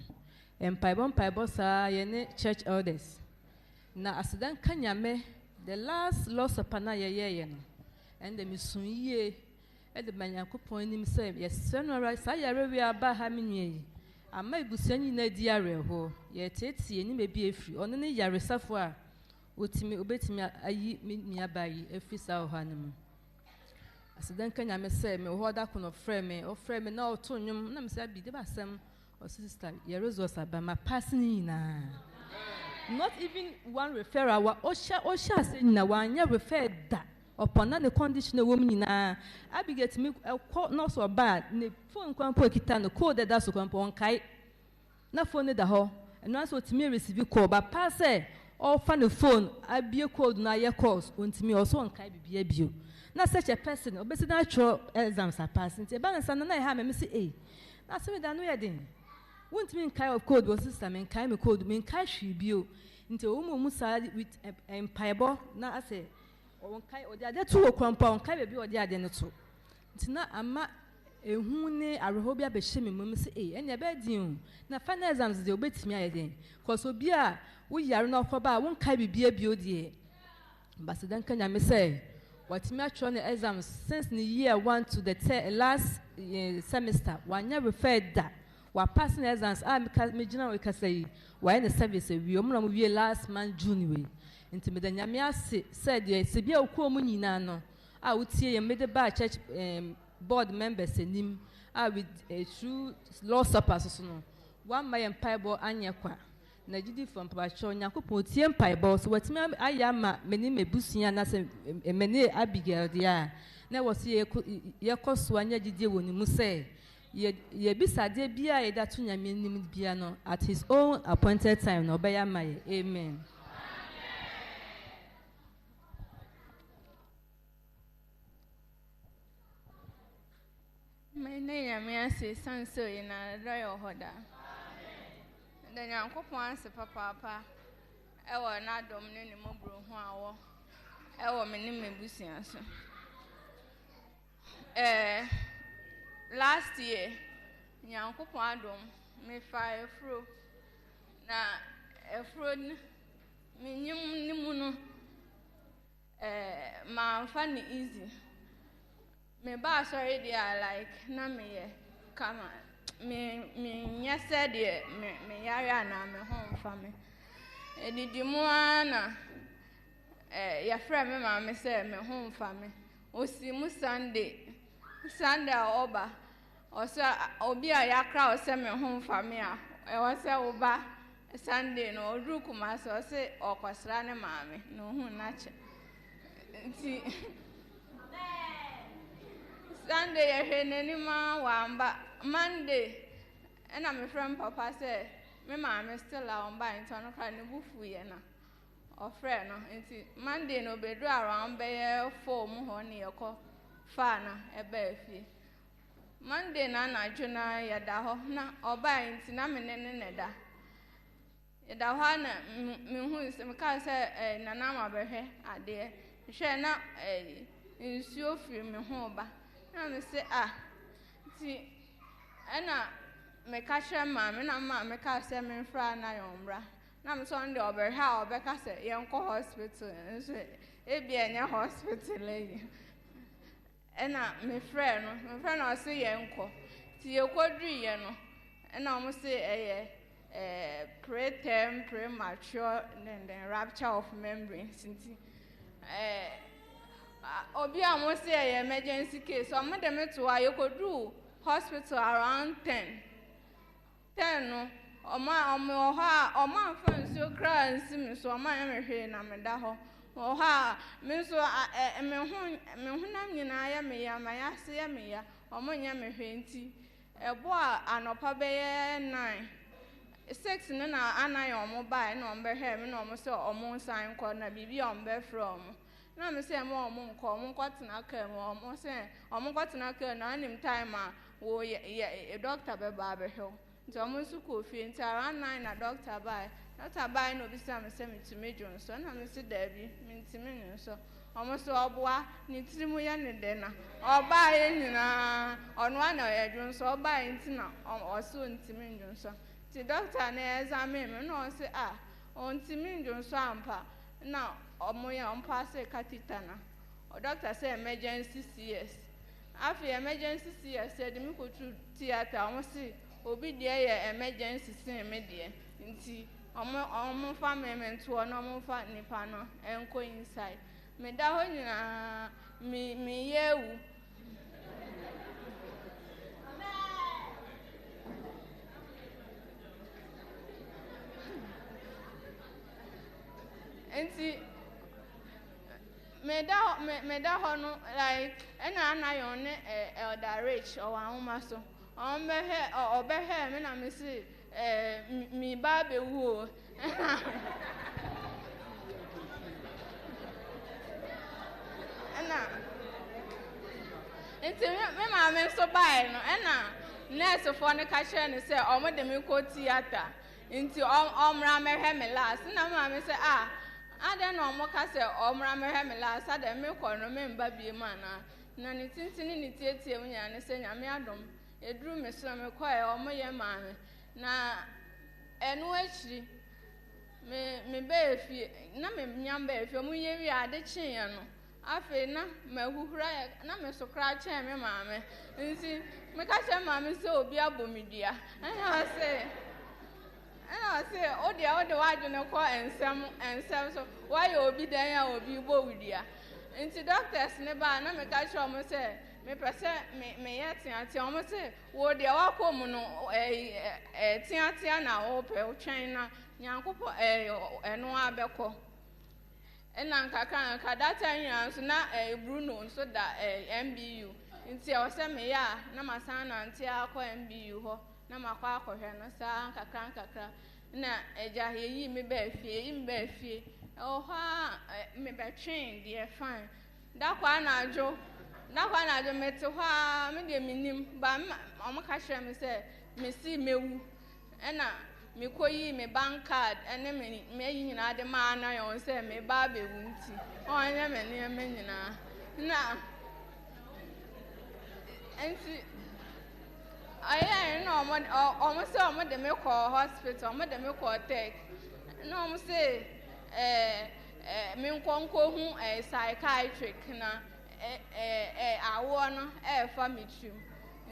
Empire sa yene church elders. Na asidan kanyame the last loss of pana ye no. And the misunye e de Yakopon nim say yes senora sa yare wi aba ha menye. Ama ibusanyi na diare ho. Ye tete ni me bi efri. Ono ne yare safo a otimi obetimi ayi mi abayi efri sa ho anum. Asidan kanyame say me ho da kono frɛ me na oto nwum na me say bi de basem or sister, your results are by my passing. Not even one referral. Osha saying na one year referred that upon the condition of woman. I beget to me a quote not so bad. Ne phone quampo kitano code that's so quampo on kai. Na phone the ho and once what me receive call but pass all fan the phone. I be a code na your calls unto me also on kai be a view. Not such a person, obviously natural exams are passing. The balance and I have a missy a. That's me than we are doing. Won't mean kind of code was sister mean kind of code mean cash review into musa with empire na I say or kai or the other two compound kai baby or the other two. It's not ama a hune a rehobia be shame mum say any bed you na final exams they obey me again because obia we are not for ba won't kai be a beauty but then can I say what me actually the exams since the year 1 to the last semester 1 year referred that wa passing exams me gina we ka say wa in the service we omna mo wie last month June we nti me da nyame ase said ye se bia okuo mu nyina no a wotie ye me de ba church board members enim a with through law suppers so no one my empire anya kwa na gidi from pacho Yakopon tie empire so watimi aya ma meni mebusia na se meni Abigail dia na wo se ye koso anya gidi woni mu say ye bisade bia ye datu nyame nim bia no at his own appointed time no be ya maye amen. My name is Sanso in a royal hoda. Then Yakopon se papa ewa na dom ne mo bro ho awo ewa me ne mebusia so last year Yakopon adom me fa efro na efro me nyum ni mu no ma fa ni easy me ba sorry they are like na me come nyɛ sɛdeɛ me yare anaa me ho mfa me ɛdidi mu ara na yɛfrɛ me maame sɛ me ho mfa me osi mu Sunday a ɔba ɔsɛ obi a yɛakra ɔsɛ me ho mfa me a ɛwɔ sɛ woba Sunday no ɔduru Kumasi ɔsɛ ɔkɔsra ne maame na ohun n'akyɛ nti Sunday yɛhwɛ n'anim a wamba Monday ɛna mefrɛ me papa sɛ me maame still a ɔmba nti ɔno kora ne bu fuiɛ na ɔfrɛ no nti Monday no obɛduru around bɛyɛ 4 mu hɔ ne yɛkɔ faa no ɛbaa fie Monday na anadwo na yɛda hɔ na ɔbaa nti na me ne da yɛda hɔ na mehu sɛ mekaa sɛ nana ma bɛhwɛ adeɛ hwɛ na nsuo firi me ho ba na me sɛ nti ɛna meka kyerɛ maame na maame ka sɛ memfra na yɔmbra na me sɛ ɔno deɛ ɔbɛhwɛ a ɔbɛka sɛ yɛnkɔ hospital nso ebi ɛnyɛ hospital ayi ɛna mefrɛ no ɔse yɛnkɔ nti yɛkɔduruyɛ no ɛna ɔmo se ɛyɛ preterm premature then rupture of membranes nti obi a mo se ɛyɛ emergency case ɔmo de me to a yɛkɔduru hospital around 10 no ɔmo wɔ hɔ a ɔmo amfa nsuo kraa nsi me so ɔmo anyɛ me hwee na meda hɔ wɔ hɔ a me nso me honam nyinaa yɛ me ya ma yɛase yɛ me ya ɔmo nyɛ me hwee nti ɛbɔ a anɔpa bɛyɛ 9-6 ne na anaghị ọmụ baa na ọmụ bɛhwɛ me na ɔmo sɛ ɔmo nsan nkɔ na biribi a ɔmo bɛfrɛ ɔmo na me sɛ ɔmo nkɔ ɔmo nkɔtena kaa mu ɔmo sɛ ɔmo nkɔtena kaa na anim time a wɔ yɛ dɔkta bɛba abɛhwɛ nti ɔmo nso kɔ fie nti around 9 na dɔkta baa na obisa me sɛ metumi dwo nso na me sɛ daabi mentumi nwo nso ɔmo sɛ ɔboa ne tiri mu yɛ ne dɛ na ɔbaa yɛ nyinaa ɔno ana ɔyɛ dwo nso ɔbaa yɛ nti na ɔso ntumi ndwo nso ti doctor na examine me no say ontimi ndwo nso ampa na omo ya ompa say catheter na o doctor say emergency CS afi emergency CS said me go to theater omo say obi de ye emergency sin me de nti omo fa me nto na omo fa nipa no enko inside me da ho nyina me yewu nti me da ho no like ena anayo ne elder rich o ahoma so obehwe me na me si mi ba be wu ena nti me ma me so bai no ena nurse fo ne ka kire ne se omo de me ko theater nti omra mehwe me last na ma me se ada na ọmụ kasị ọmụra mehe mela asada eme kọrọ me mba bie mana na ne tintini ne tietie m nya ne se nyame adom eduru me so me kọe ọmụ ye maame na enu echi me be efie na me nyam be efie mu ye wi ade kyen ya no afi na mahuhura na me so kra kyen me maame nti me ka kyen maame se obi abomidua ana se o dia wadwene kɔ ensɛm so why obi dan ya obi bo wudia nti doctors ne ba na me ka kyerɛ ɔmo sɛ me pɛsɛ me yɛ teatea ɔmo sɛ wo dia wakɔ mu no teatea na wo pɛ twɛn na nyankopɔ ɛno abɛkɔ ɛna nkaka data nyina nso na Bruno nso da MBU nti ɔwɔ sɛ me ya na masan na nti akɔ MBU hɔ na makwa akɔhwɛ no saa nkakra na eja yeyi me ba fie oha me ba train dey fine da kwa na adwo mete hɔ me de minim ba omo ka hwɛ me sɛ me si mewu na me koyi me bank card ene me yi nyina de ma na yo sɛ me ba bewu nti onye me ne me nyina na enti no almost almost the make hospital, almost the make tech. No, almost say, me nkonko hu psychiatric na awono family trim.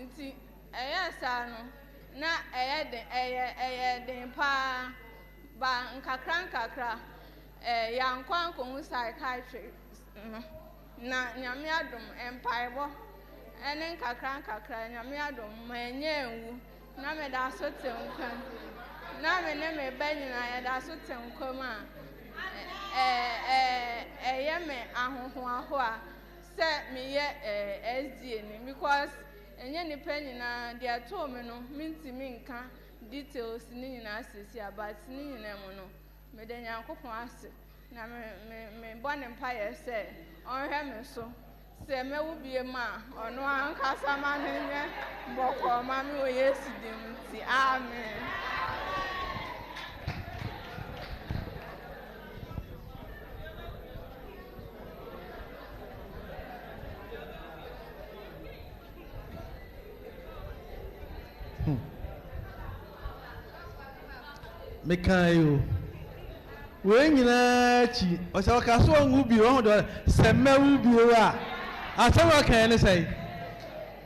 Nti yes ano na ɛyɛ den paa ba nkakra yankwa nkohu psychiatry na nyame adom empaebɔ ɛne nkakra nyame adom ma enye enwu na me da so tenkwan na me ne me ba nyina da so tenkwam a ɛyɛ me ahohoaho a sɛ me yɛ S.D.A ni because enye nipa nyina de ato me no mintimi nka details ni nyina asisi about ni nyina mu no me de Nyankopɔn ase na me bɔ ne mpa yɛ sɛ ɔnhwɛ me so sɛ mewu bie ma ɔno ankasa ma ne nyɛ bɔkɔ ma me wɔ Yesu dim ti amen. Mekayo. When you know, or so Castle will be on the Semme will be a. I tell what can I say?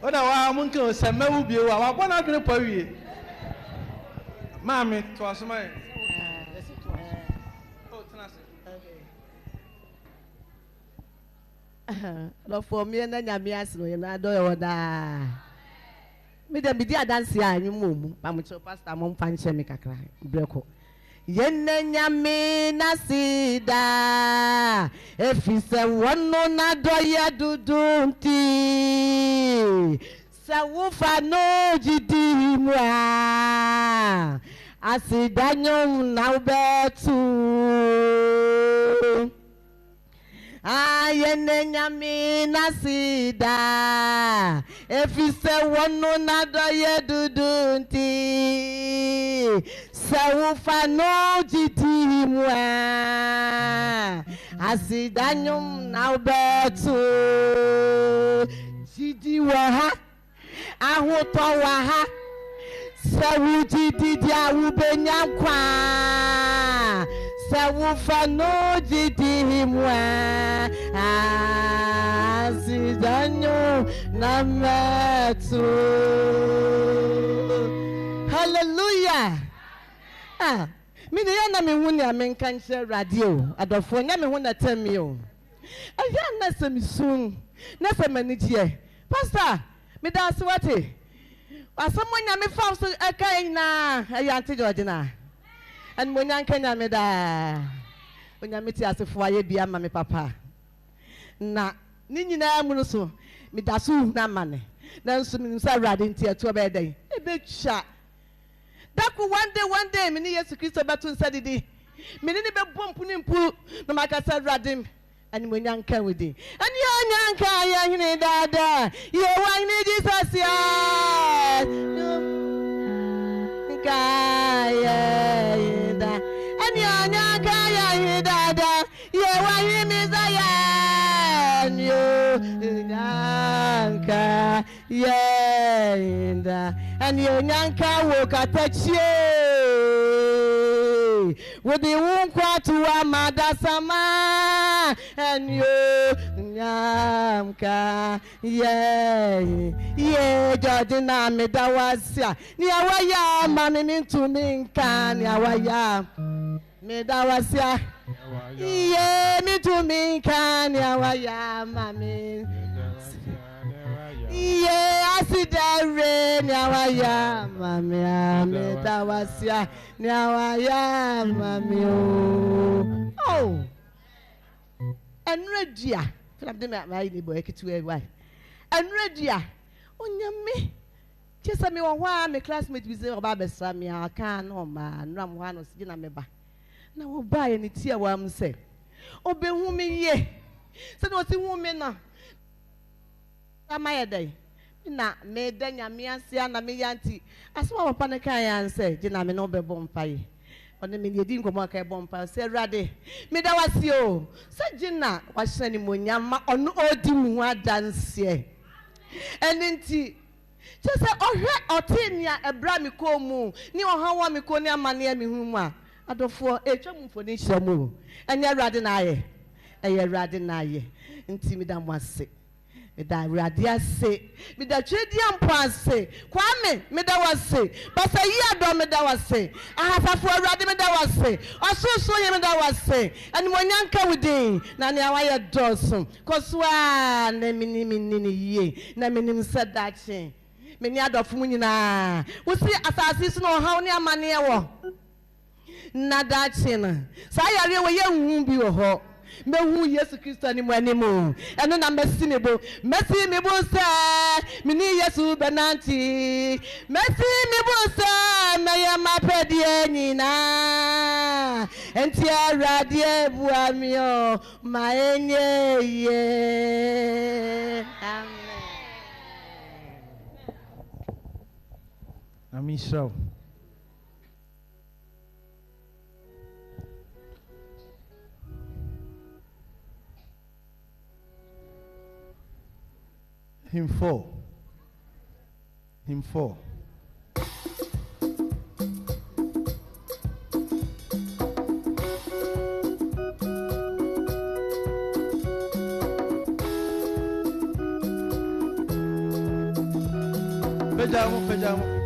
What I want to Semme will be a 100 per year. Mammy, to us, my. No, for me and then Yamias, no, I don't know. Me dem bidi adansi a nyumu pamucho pastor mom fanche me kakra breko yenne nyame na sida efise wono na doye dudunti se wufa no jidi mwa asida nyum na ubetu ayene nyame na sida efise wono na doye dudunti sawufa no jiti mwa asida nyum na ubetu jidi waha ahoto waha sawu jidi dia ubenyankwa sawufa no jidi mwa asidanyo na metu. Hallelujah. Me de yana me hu ne amenka nche radio adofo nya me hu na temio aya na semisun na semanigye pastor me da aswate asomo nya me fa so aka ina aya ante George na and monya nkanya me da onya me ti asefo aye bia ma me papa na ni nyina mu no so me da so na mane na nso me nsa rade nti eto be den e be twa daku one day me ni Yesu Kristo betu nsa didi me ni be bompu ni mpu na maka sa rade ani monya nka wudi ani onya nka ya hine dada ye wa hine Jesus ya kaya ida ani onya kaya ida da ye wa himiza ya yo nyanka ye ida ani onya nka wo katachie with the wonkwa to amadasama and yo nyamka ye jodina medawasya ni awaya mami mintu minka ni awaya medawasya ye mintu minka ni awaya mami ye asidare ni awaya mami medawasya ni awaya mami oh enredia fela de me ni boy kitu e why enredia onyame chesa me wo hwa me classmate bi ze oba besa me aka na o ma nram hwa no sigi na me ba na wo ba ye ni tie wa am se obehu me ye se no ti hu me na ama ye dai na me da nyame ase na me yanti asoma papa ne kan ya nse je na me no be bom paye one me yedi nkomo aka bom pa se rade me da wasi o se gina wa hyani monyama ono odi mu adanse eninti se se ohwe otinia ebra mi ko mu ni ohawa mi ko ni amane mi hu mu a adofo etwa mu mfoni hye mu enye rade na aye eye rade na aye nti me da mo ase da radia se me da twedia mpo ase kwame me da wase basa yi adom me da wase ahafafo awrade me da wase ososo ye me da wase ani monyanka wudin na ne awaye doso koswa na minini ye na minim sadache me ni adofo mu nyina wosi asase so no haw ne amane wo na dache na sa yare wo ye nhu bi wo ho mehu Yesu Kristo ni mwanimu eno na mesi me bo sa mini Yesu benanti mesi me bo sa meya mapedie nyina enti arade buamio maenye ye amen. Amisho. Hymn 4. Pejamo.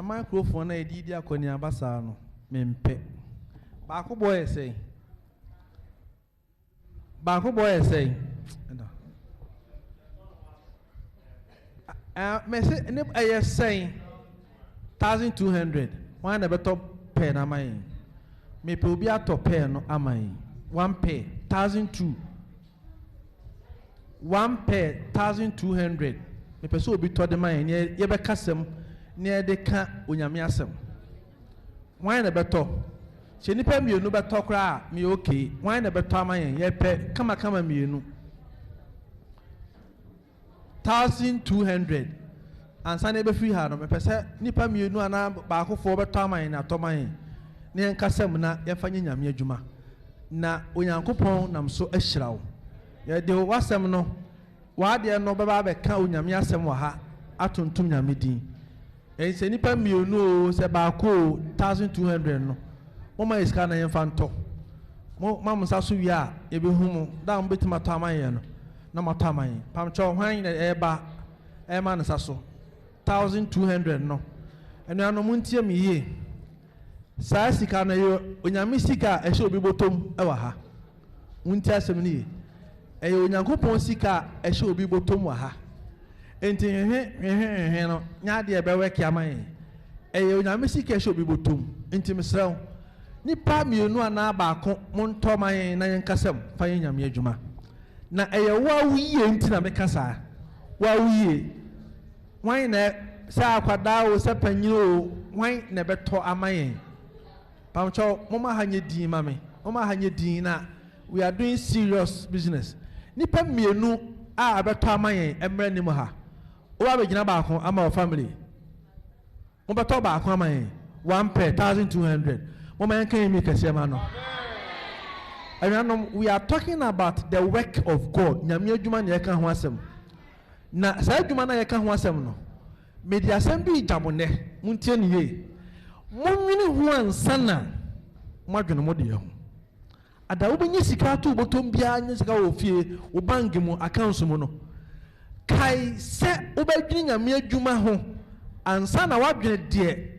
microphone na edi akonya basa no mempe ba ko boy say me say ne ay say 1200 why na beto pair na mai me pe obi ato pair no amai one pair 1200 one pair 1200 me pe so obi to de mai ye be kasem ne de ka onyame asem why na beto che nipa mienu beto kra me okay why na beto amai ye pe kama mienu 1200 ansa na ebe free ha no me pese nipa mienu ana ba akofo beto amai na to mai ne nkasem na ye fanye nyame adwuma na onyankopon nam so ahyirawo ye de wasem no waade no beba be ka onyame asem wa ha atontum nyame din se nipa mienu o se ba ko 1200 no mo ma iska na ye fanto mo mamsa so wi a ye be humu da mo betima to amai no na mato amai pamcho hwan na eba e ma na so 1200 no eno ano muntie mi ye saa sika na yo onyame sika e hye obi botom e wa ha muntie asem ni e yo onyankopon sika e hye obi botom wa ha enti hwe no nya de e be weki amai e yo onyame sika e hye obi botom enti mesrew nipa mienu ana ba ko monto mai na yenkasem fa nyame adwuma na e ye wa wiye enti na mekasa wa wiye wan na sa akwada o sa panyiro wan na beto amayen pamcho mama hanye din mame mama hanye din na we are doing serious business nipa mienu a beto amayen emre nim ha o ba begina ba ko ama family mo beto ba ko amayen one pair 1200 mama yan kan mi kase ma no we are talking about the work of God nyame adwuma na yeka ho asem na sa adwuma na yeka ho asem no media asem bi jamone muntie ne ye monwini ho ansana madwene mo de ho ada wo benye sika to botom bia nya sika wo fie wo bank mu account mu no kai se wo badwini nyame adwuma ho ansana wadwene de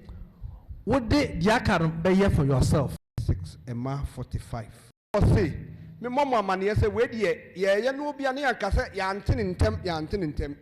wo de diakarum be ye for yourself 6 Emma 45 say me momo amane say we de ye no bia ne yanka say ya ntene ntem